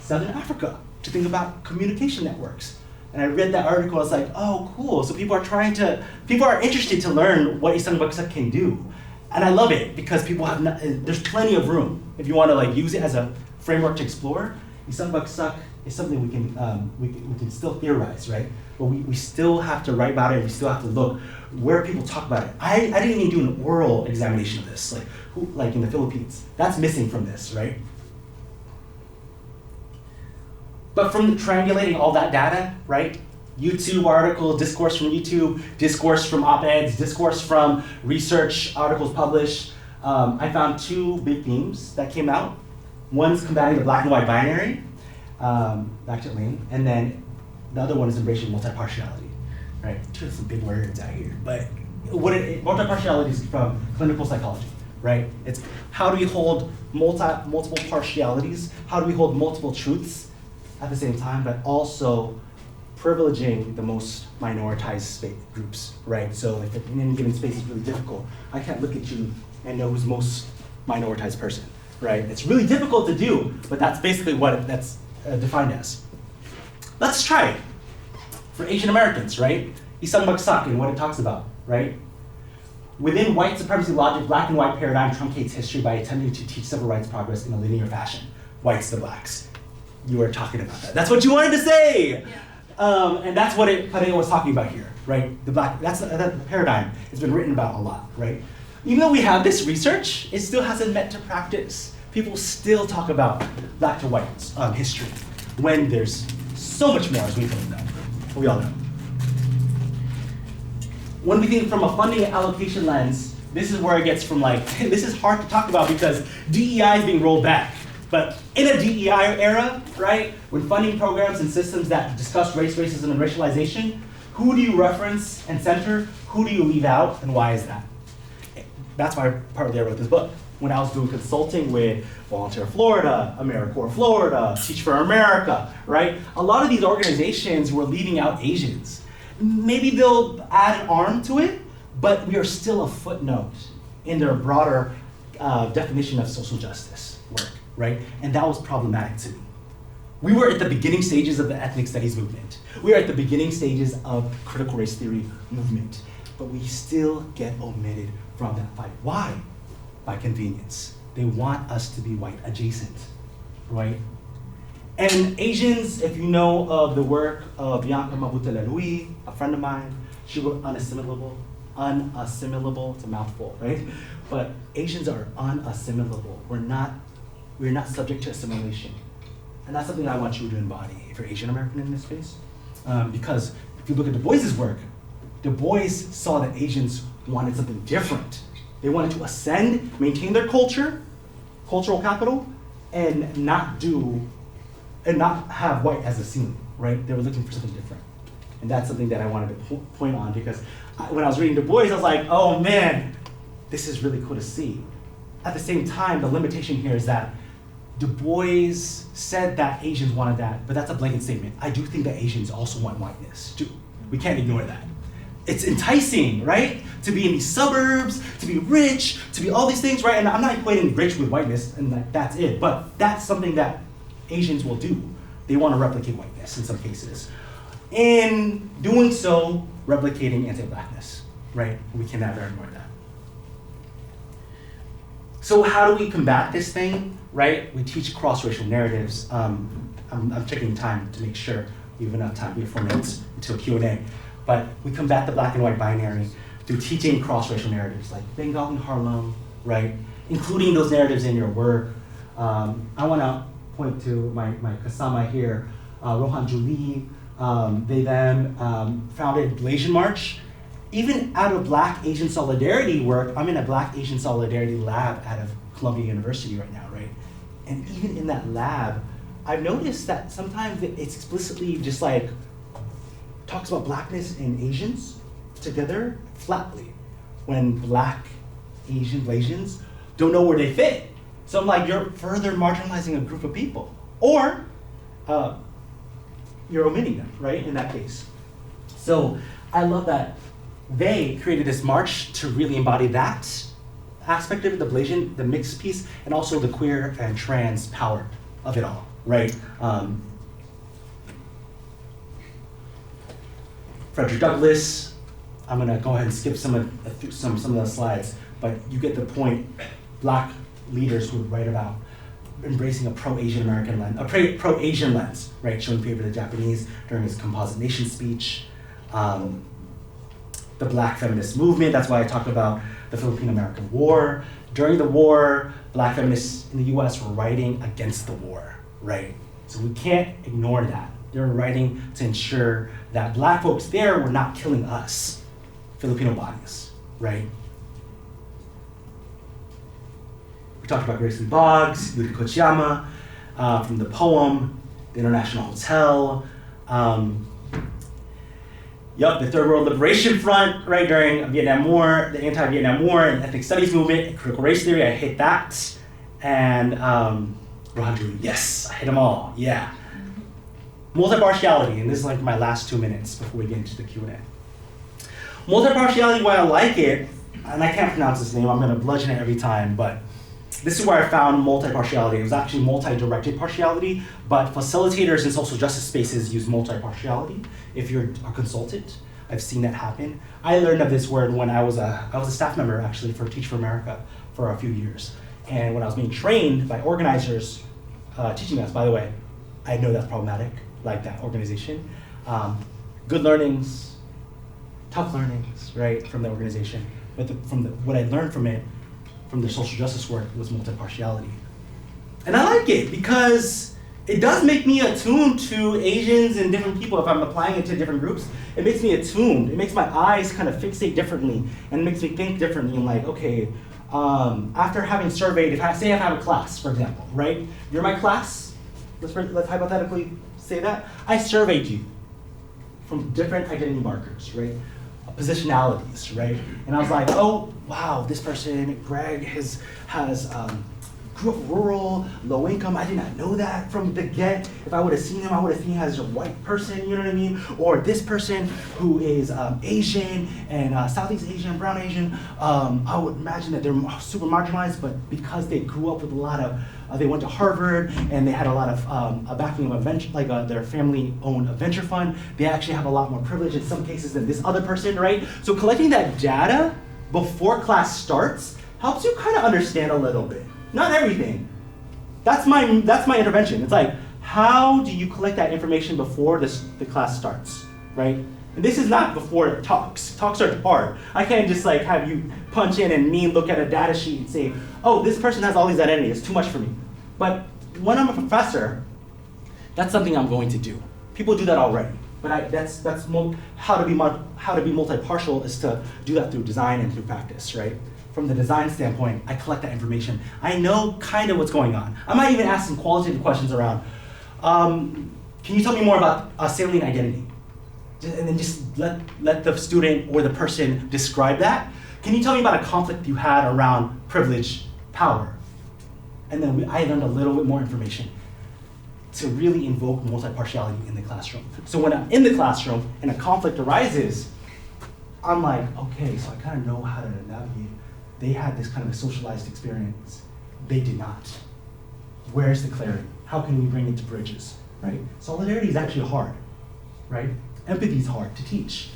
Southern Africa to think about communication networks. And I read that article, I was like, oh, cool. So people are interested to learn what Isang Bagsak can do. And I love it because there's plenty of room. If you want to like use it as a framework to explore, Isang Bagsak is something we can still theorize, right? But we still have to write about it, we still have to look where people talk about it. I didn't even do an oral examination of this, like in the Philippines. That's missing from this, right? But from triangulating all that data, right? YouTube articles, discourse from YouTube, discourse from op-eds, discourse from research articles published. I found 2 big themes that came out. One's combating the black and white binary, back to Lane, and then the other one is embracing multi-partiality, right? There's some big words out here, but multi-partiality is from clinical psychology, right? It's how do we hold multiple partialities? How do we hold multiple truths at the same time, but also privileging the most minoritized groups, right? So if in any given space is really difficult, I can't look at you and know who's most minoritized person, right? It's really difficult to do, but that's basically what that's defined as. Let's try it. For Asian Americans, right? Isang Bagsak and what it talks about, right? Within white supremacy logic, black and white paradigm truncates history by attempting to teach civil rights progress in a linear fashion. Whites to blacks. You were talking about that. That's what you wanted to say! Yeah. And that's what Padilla was talking about here, right? That's the paradigm. It's been written about a lot, right? Even though we have this research, it still hasn't met to practice. People still talk about black to white history when there's so much more as we all know. When we think from a funding and allocation lens, this is where it gets from like, this is hard to talk about because DEI is being rolled back. But in a DEI era, right, when funding programs and systems that discuss race, racism, and racialization, who do you reference and center? Who do you leave out, and why is that? That's why partly I wrote this book. When I was doing consulting with Volunteer Florida, AmeriCorps Florida, Teach for America, right? A lot of these organizations were leaving out Asians. Maybe they'll add an arm to it, but we are still a footnote in their broader definition of social justice work, right? And that was problematic to me. We were at the beginning stages of the ethnic studies movement. We are at the beginning stages of critical race theory movement, but we still get omitted from that fight. Why? By convenience. They want us to be white adjacent, right? And Asians, if you know of the work of Bianca Mabutelalui, a friend of mine, she wrote unassimilable. Unassimilable, it's a mouthful, right? But Asians are unassimilable. We're not subject to assimilation. And that's something I want you to embody if you're Asian American in this space. Because if you look at Du Bois's work, Du Bois saw that Asians wanted something different. They wanted to ascend, maintain their culture, cultural capital, and not have white as a ceiling, right? They were looking for something different. And that's something that I wanted to point on because when I was reading Du Bois, I was like, oh man, this is really cool to see. At the same time, the limitation here is that Du Bois said that Asians wanted that, but that's a blanket statement. I do think that Asians also want whiteness too. We can't ignore that. It's enticing, right? To be in these suburbs, to be rich, to be all these things, right? And I'm not equating rich with whiteness and that's it, but that's something that Asians will do. They want to replicate whiteness in some cases. In doing so, replicating anti-blackness, right? We can never ignore that. So how do we combat this thing? right? We teach cross-racial narratives. I'm checking time to make sure we have enough time. We have 4 minutes until Q&A. But we combat the black and white binary through teaching cross-racial narratives like Bengali Harlem, right? Including those narratives in your work. I want to point to my Kasama here, Rohan Julie, they then founded Blasian March. Even out of Black Asian Solidarity work, I'm in a Black Asian Solidarity lab out of Columbia University right now, right? And even in that lab, I've noticed that sometimes it's explicitly just like, talks about Blackness and Asians together flatly, when Black Asian Blasians don't know where they fit. So I'm like, you're further marginalizing a group of people. Or you're omitting them, right, in that case. So I love that they created this march to really embody that aspect of it, the Blasian, the mixed piece, and also the queer and trans power of it all, right? Frederick Douglass, I'm gonna go ahead and skip some of the slides, but you get the point. Black leaders would write about embracing a pro-Asian American lens, a pro-Asian lens, right? Showing favor to the Japanese during his Composite Nation speech. The Black feminist movement, that's why I talk about the Philippine-American War. During the war, Black feminists in the US were writing against the war, right? So we can't ignore that. They were writing to ensure that Black folks there were not killing us, Filipino bodies, right? We talked about Grace Lee Boggs, Yuki Kochiyama, from the poem, The International Hotel. The Third World Liberation Front, right, during Vietnam War, the anti-Vietnam War and ethnic studies movement, and critical race theory, I hit that. And Rohan Julie, yes, I hit them all, yeah. Multi-partiality, and this is like my last 2 minutes before we get into the Q&A. Multi-partiality, why I like it, and I can't pronounce this name, I'm gonna bludgeon it every time, but this is where I found multi-partiality. It was actually multi-directed partiality, but facilitators in social justice spaces use multi-partiality. If you're a consultant, I've seen that happen. I learned of this word when I was a staff member actually for Teach for America for a few years. And when I was being trained by organizers teaching us, by the way, I know that's problematic, like that organization. Good learnings, tough learnings, right, from the organization. But what I learned from it, from the social justice work, was multi-partiality. And I like it because it does make me attuned to Asians and different people. If I'm applying it to different groups, it makes me attuned. It makes my eyes kind of fixate differently and makes me think differently. And like, okay, after having surveyed, if I have a class, for example, right? You're my class, let's hypothetically say that. I surveyed you from different identity markers, right? Positionalities, right? And I was like, oh, wow, this person, Greg, has grew up rural, low income. I did not know that from the get. If I would have seen him, I would have seen him as a white person, you know what I mean? Or this person who is Asian and Southeast Asian, brown Asian, I would imagine that they're super marginalized, but because they grew up with a lot of, they went to Harvard and they had a lot of a backing of a venture, like their family-owned a venture fund, they actually have a lot more privilege in some cases than this other person, right? So collecting that data before class starts helps you kind of understand a little bit. Not everything. That's my intervention. It's like, how do you collect that information before the class starts, right? And this is not before talks. Talks are hard. I can't just like have you punch in and me look at a data sheet and say, oh, this person has all these identities, it's too much for me. But when I'm a professor, that's something I'm going to do. People do that already. But how to be multi-partial is to do that through design and through practice, right? From the design standpoint, I collect that information. I know kind of what's going on. I might even ask some qualitative questions around, can you tell me more about a salient identity? And then just let the student or the person describe that. Can you tell me about a conflict you had around privilege, power? And then I learned a little bit more information to really invoke multi-partiality in the classroom. So when I'm in the classroom and a conflict arises, I'm like, okay, so I kind of know how to navigate. They had this kind of a socialized experience. They did not. Where's the clarity? How can we bring it to bridges, right? Solidarity is actually hard, right? Empathy is hard to teach.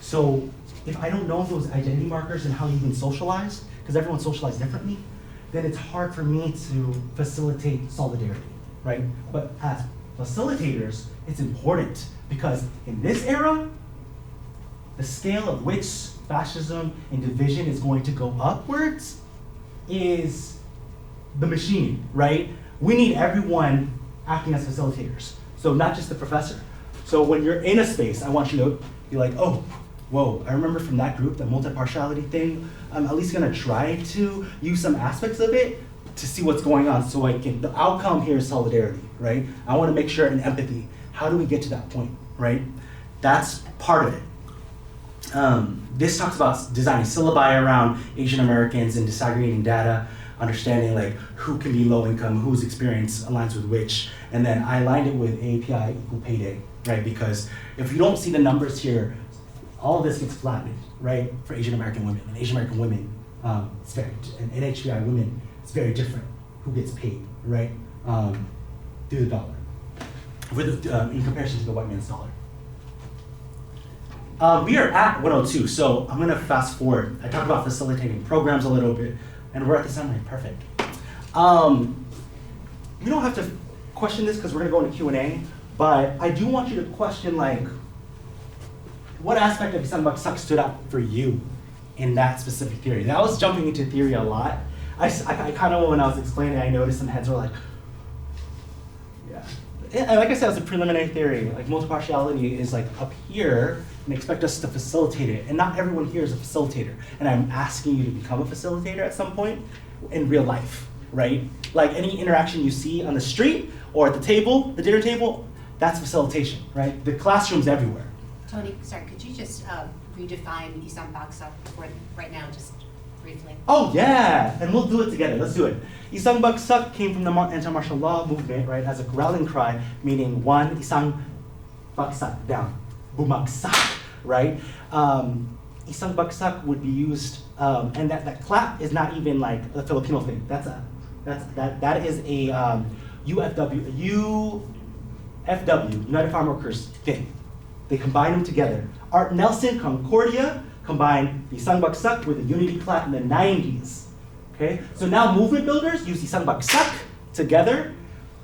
So if I don't know those identity markers and how you even socialize, because everyone socializes differently, then it's hard for me to facilitate solidarity, right? But as facilitators, it's important because in this era, the scale of which fascism and division is going to go upwards is the machine, right? We need everyone acting as facilitators. So not just the professor. So when you're in a space, I want you to be like, oh, whoa, I remember from that group, the multi-partiality thing, I'm at least gonna try to use some aspects of it to see what's going on so I can, the outcome here is solidarity, right? I wanna make sure, and empathy. How do we get to that point, right? That's part of it. This talks about designing syllabi around Asian Americans and disaggregating data, understanding like who can be low income, whose experience aligns with which, and then I aligned it with API equal pay day, right? Because if you don't see the numbers here, all of this gets flattened, right? For Asian American women, and Asian American women, it's very, and NHBI women, it's very different who gets paid, right? Through the dollar, with in comparison to the white man's dollar. We are at 102, so I'm gonna fast forward. I talked about facilitating programs a little bit, and we're at the summary, perfect. You don't have to question this because we're gonna go into Q&A, but I do want you to question like, what aspect of Isang Bagsak stood out for you in that specific theory? Now I was jumping into theory a lot. I kind of, when I was explaining, I noticed some heads were like, yeah. And like I said, it was a preliminary theory. Like multi-partiality is like up here and expect us to facilitate it. And not everyone here is a facilitator. And I'm asking you to become a facilitator at some point in real life, right? Like any interaction you see on the street or at the table, the dinner table, that's facilitation, right? The classroom's everywhere. Tony, sorry, could you just redefine Isang Bagsak for right now, just briefly? Oh yeah, and we'll do it together, let's do it. Isang Bagsak came from the anti-martial law movement, right, as a rallying cry, meaning one, Isang Bagsak, down, bumagsak, right? Isang Bagsak would be used, and that clap is not even like a Filipino thing. That is a UFW, United Farm Workers thing. They combine them together. Art Nelson, Concordia, combined the Isang Bagsak with the Unity clap in the 90s. Okay, so now movement builders use Isang Bagsak together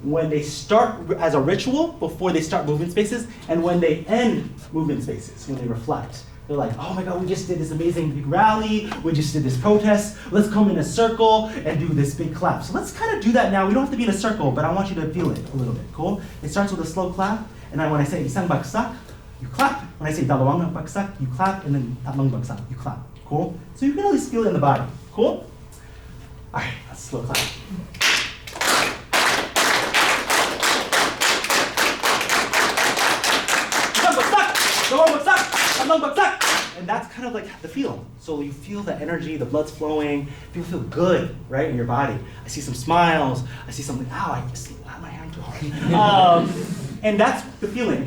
when they start as a ritual before they start movement spaces, and when they end movement spaces, when they reflect. They're like, oh my God, we just did this amazing big rally, we just did this protest, let's come in a circle and do this big clap. So let's kind of do that now. We don't have to be in a circle, but I want you to feel it a little bit, cool? It starts with a slow clap, and then when I say Isang Bagsak, you clap. When I say dalawang bagsak, you clap, and then tatlong bagsak, you clap. Cool? So you can at least feel it in the body. Cool? All right, let's slow clap. Isang bagsak, dalawang bagsak, tatlong bagsak. And that's kind of like the feel. So you feel the energy, the blood's flowing, you feel good, right, in your body. I see some smiles, I see something, ow, I see my hand too hard. And that's the feeling.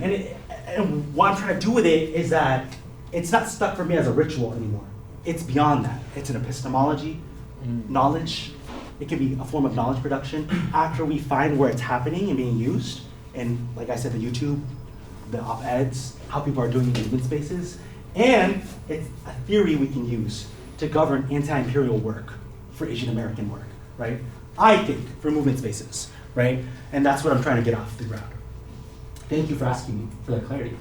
And what I'm trying to do with it is that it's not stuck for me as a ritual anymore. It's beyond that. It's an epistemology, knowledge. It can be a form of knowledge production after we find where it's happening and being used. And like I said, the YouTube, the op-eds, how people are doing it in movement spaces. And it's a theory we can use to govern anti-imperial work for Asian American work, right? I think for movement spaces, right? And that's what I'm trying to get off the ground. Thank you for asking me for that clarity.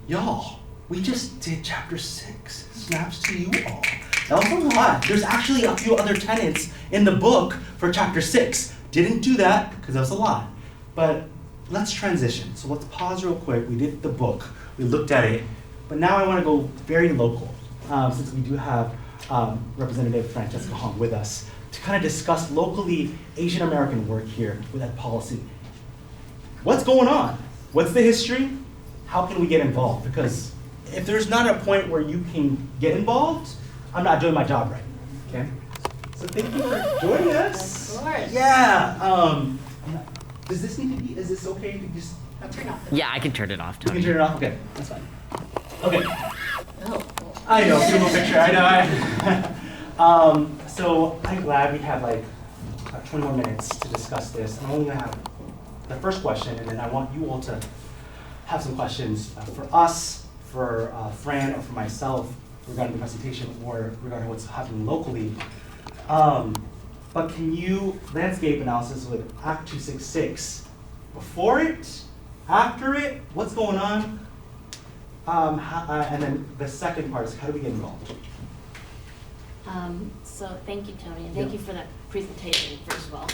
Y'all, we just did chapter 6. Snaps to you all. That was a lot. There's actually a few other tenets in the book for chapter 6. Didn't do that because that was a lot. But let's transition. So let's pause real quick. We did the book. We looked at it. But now I want to go very local, since we do have Representative Francesca Hong with us to kind of discuss locally Asian American work here with that policy. What's going on? What's the history? How can we get involved? Because if there's not a point where you can get involved, I'm not doing my job right, okay? So thank you for joining us. Of course. Yeah. Does this need to be, is this okay to just Turn off. Yeah, I can turn it off, You Tony. can turn it off? Okay, that's fine. Okay. Oh, I know, beautiful picture, I know. So I'm glad we have like 20 more minutes to discuss this. I'm only gonna have the first question, and then I want you all to have some questions for us, for Fran, or for myself regarding the presentation, or regarding what's happening locally. but can you landscape analysis with Act 266? Before it? After it? What's going on? And then the second part is how do we get involved? So thank you, Tony, and thank Yeah. you for that presentation, first of all.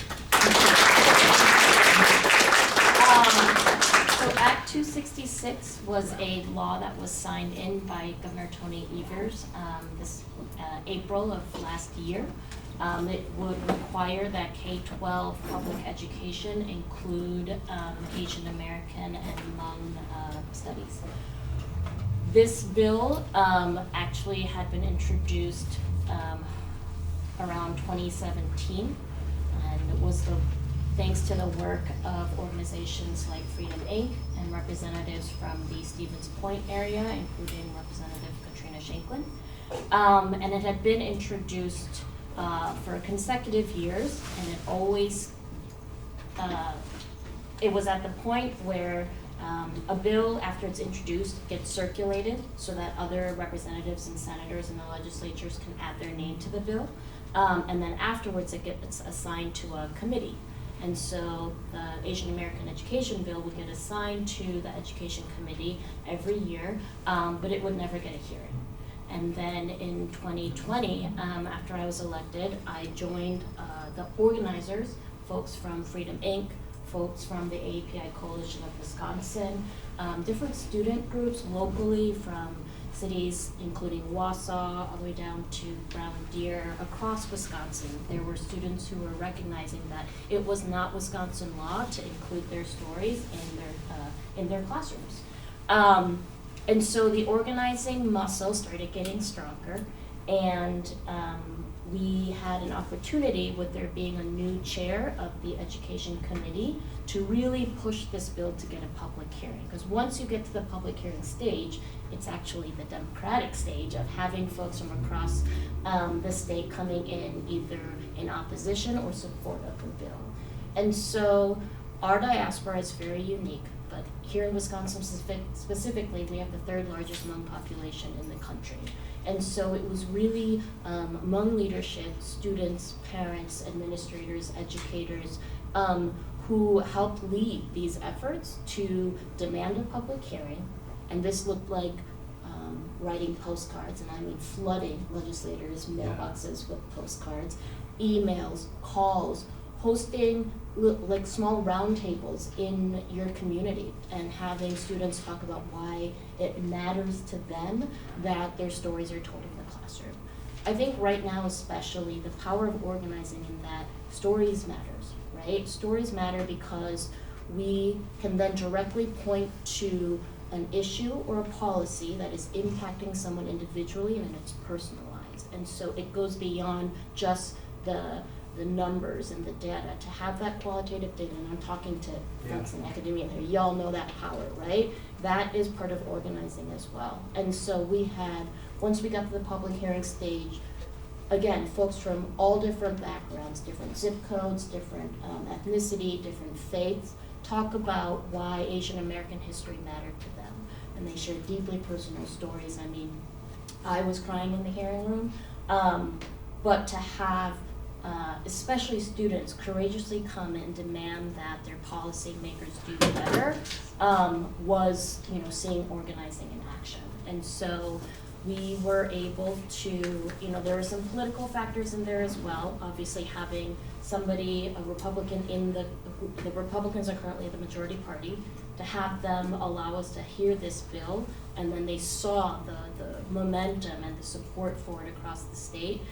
So Act 266 was a law that was signed in by Governor Tony Evers this April of last year. It would require that K-12 public education include Asian American and Hmong studies. This bill actually had been introduced around 2017, and it was thanks to the work of organizations like Freedom Inc. and representatives from the Stevens Point area, including Representative Katrina Shanklin. And it had been introduced for consecutive years, and it always, it was at the point where a bill, after it's introduced, gets circulated so that other representatives and senators in the legislatures can add their name to the bill. And then afterwards, it gets assigned to a committee. And so the Asian American Education Bill would get assigned to the Education Committee every year, but it would never get a hearing. And then in 2020, after I was elected, I joined the organizers, folks from Freedom Inc., folks from the AAPI Coalition of Wisconsin, different student groups locally from cities including Wausau all the way down to Brown Deer across Wisconsin. There were students who were recognizing that it was not Wisconsin law to include their stories in their classrooms. And so the organizing muscle started getting stronger, and we had an opportunity, with there being a new chair of the Education Committee, to really push this bill to get a public hearing. Because once you get to the public hearing stage, it's actually the democratic stage of having folks from across the state coming in either in opposition or support of the bill. And so our diaspora is very unique, but here in Wisconsin specifically, we have the third largest Hmong population in the country. And so it was really Hmong leadership, students, parents, administrators, educators, who helped lead these efforts to demand a public hearing. And this looked like writing postcards, and I mean flooding legislators' mailboxes with postcards, emails, calls, hosting like small roundtables in your community and having students talk about why it matters to them that their stories are told in the classroom. I think right now especially the power of organizing in that stories matters, right? Stories matter because we can then directly point to an issue or a policy that is impacting someone individually and it's personalized. And so it goes beyond just the numbers and the data, to have that qualitative data, and I'm talking to folks in academia here, y'all know that power, right? That is part of organizing as well. And so we had, once we got to the public hearing stage, again, folks from all different backgrounds, different zip codes, different ethnicity, different faiths, talk about why Asian American history mattered to them. And they shared deeply personal stories. I mean, I was crying in the hearing room, but to have especially students courageously come and demand that their policymakers do better was, seeing organizing in action. And so we were able to, there were some political factors in there as well. Obviously having somebody, a Republican the Republicans are currently the majority party, to have them allow us to hear this bill, and then they saw the momentum and the support for it across the state.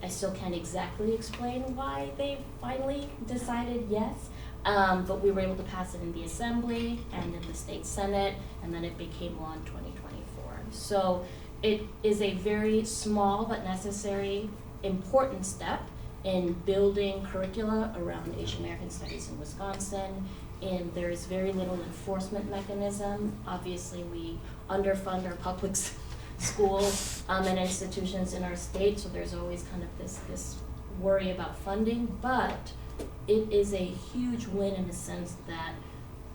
I still can't exactly explain why they finally decided yes, but we were able to pass it in the Assembly and in the State Senate, and then it became law in 2024. So it is a very small but necessary, important step in building curricula around Asian American studies in Wisconsin, and there is very little enforcement mechanism. Obviously, we underfund our public schools and institutions in our state, so there's always kind of this worry about funding, but it is a huge win in the sense that,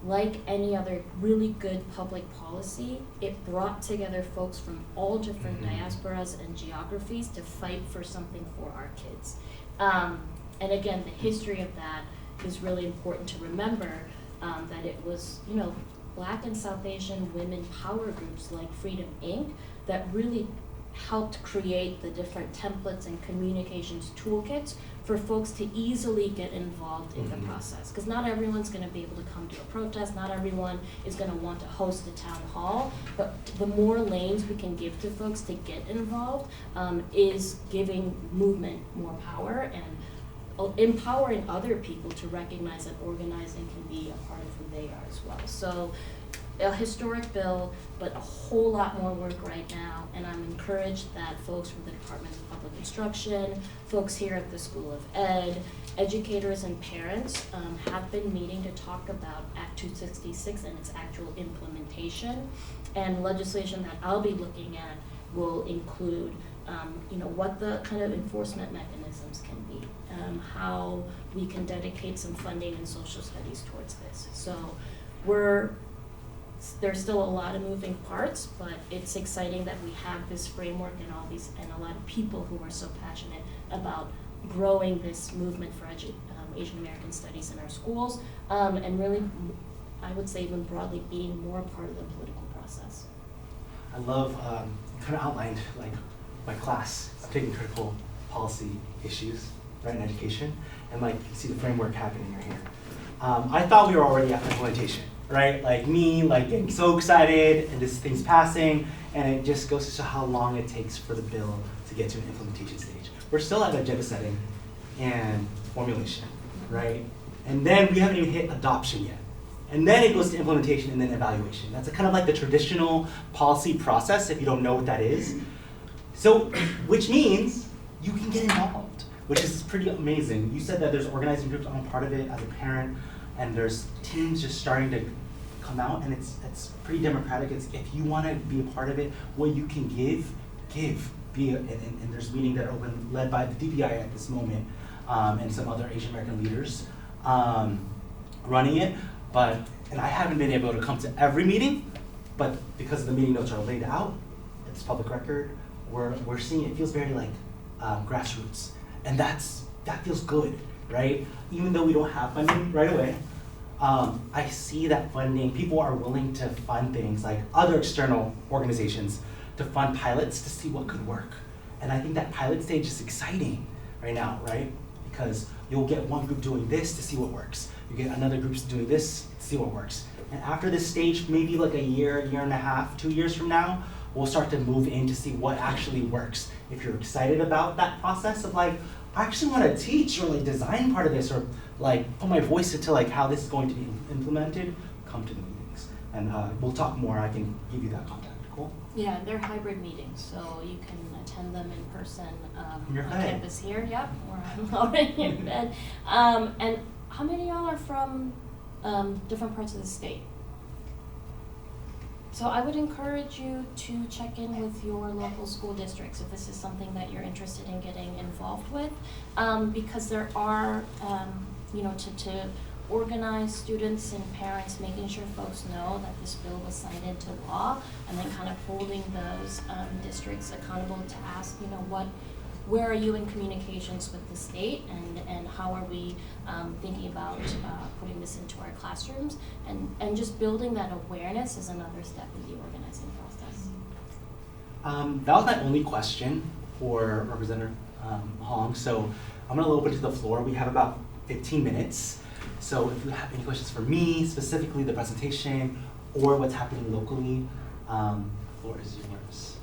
like any other really good public policy, it brought together folks from all different diasporas and geographies to fight for something for our kids. And again, the history of that is really important to remember, that it was, you know, Black and South Asian women power groups like Freedom Inc. that really helped create the different templates and communications toolkits for folks to easily get involved in the process. Because not everyone's gonna be able to come to a protest, not everyone is gonna want to host a town hall, but the more lanes we can give to folks to get involved is giving movement more power and empowering other people to recognize that organizing can be a part of who they are as well. So a historic bill, but a whole lot more work right now, and I'm encouraged that folks from the Department of Public Instruction, folks here at the School of Ed, educators and parents have been meeting to talk about Act 266 and its actual implementation. And legislation that I'll be looking at will include you know, what the kind of enforcement mechanisms can be, how we can dedicate some funding in social studies towards this. So there's still a lot of moving parts, but it's exciting that we have this framework and all these, and a lot of people who are so passionate about growing this movement for Asian American studies in our schools, and really, I would say even broadly, being more a part of the political process. I love, kind of outlined like my class. I'm taking critical policy issues, right, in education, and like you can see the framework happening right here. I thought we were already at implementation, right? Like me, like getting so excited, and this thing's passing, and it just goes to show how long it takes for the bill to get to an implementation stage. We're still at agenda setting and formulation, right? And then we haven't even hit adoption yet. And then it goes to implementation and then evaluation. That's kind of like the traditional policy process if you don't know what that is. So, which means you can get involved, which is pretty amazing. You said that there's organizing groups. I'm part of it as a parent, and there's teams just starting to come out, and it's pretty democratic. It's if you want to be a part of it, what you can give. And there's meetings that are open, led by the DPI at this moment, and some other Asian American leaders running it. And I haven't been able to come to every meeting, but because the meeting notes are laid out, it's public record. We're seeing it feels very like grassroots, and that feels good, right? Even though we don't have funding right away, I see that funding, people are willing to fund things like other external organizations to fund pilots to see what could work. And I think that pilot stage is exciting right now, right? Because you'll get one group doing this to see what works. You get another group doing this to see what works. And after this stage, maybe like a year and a half, 2 years from now, we'll start to move in to see what actually works. If you're excited about that process of like, I actually want to teach or like design part of this or like put my voice into like how this is going to be implemented, come to the meetings. And we'll talk more, I can give you that contact, cool? Yeah, they're hybrid meetings, so you can attend them in person Your on bed. campus here, yep, or I'm already in bed. And how many of y'all are from different parts of the state? So I would encourage you to check in with your local school districts if this is something that you're interested in getting involved with, because there are, you know, to organize students and parents, making sure folks know that this bill was signed into law, and then kind of holding those districts accountable to ask, you know, where are you in communications with the state, and how are we thinking about putting this into our classrooms, and just building that awareness is another step in the organizing process. That was my only question for Representative Hong, so I'm gonna open to the floor. We have about 15 minutes. So if you have any questions for me, specifically the presentation, or what's happening locally, the floor is yours.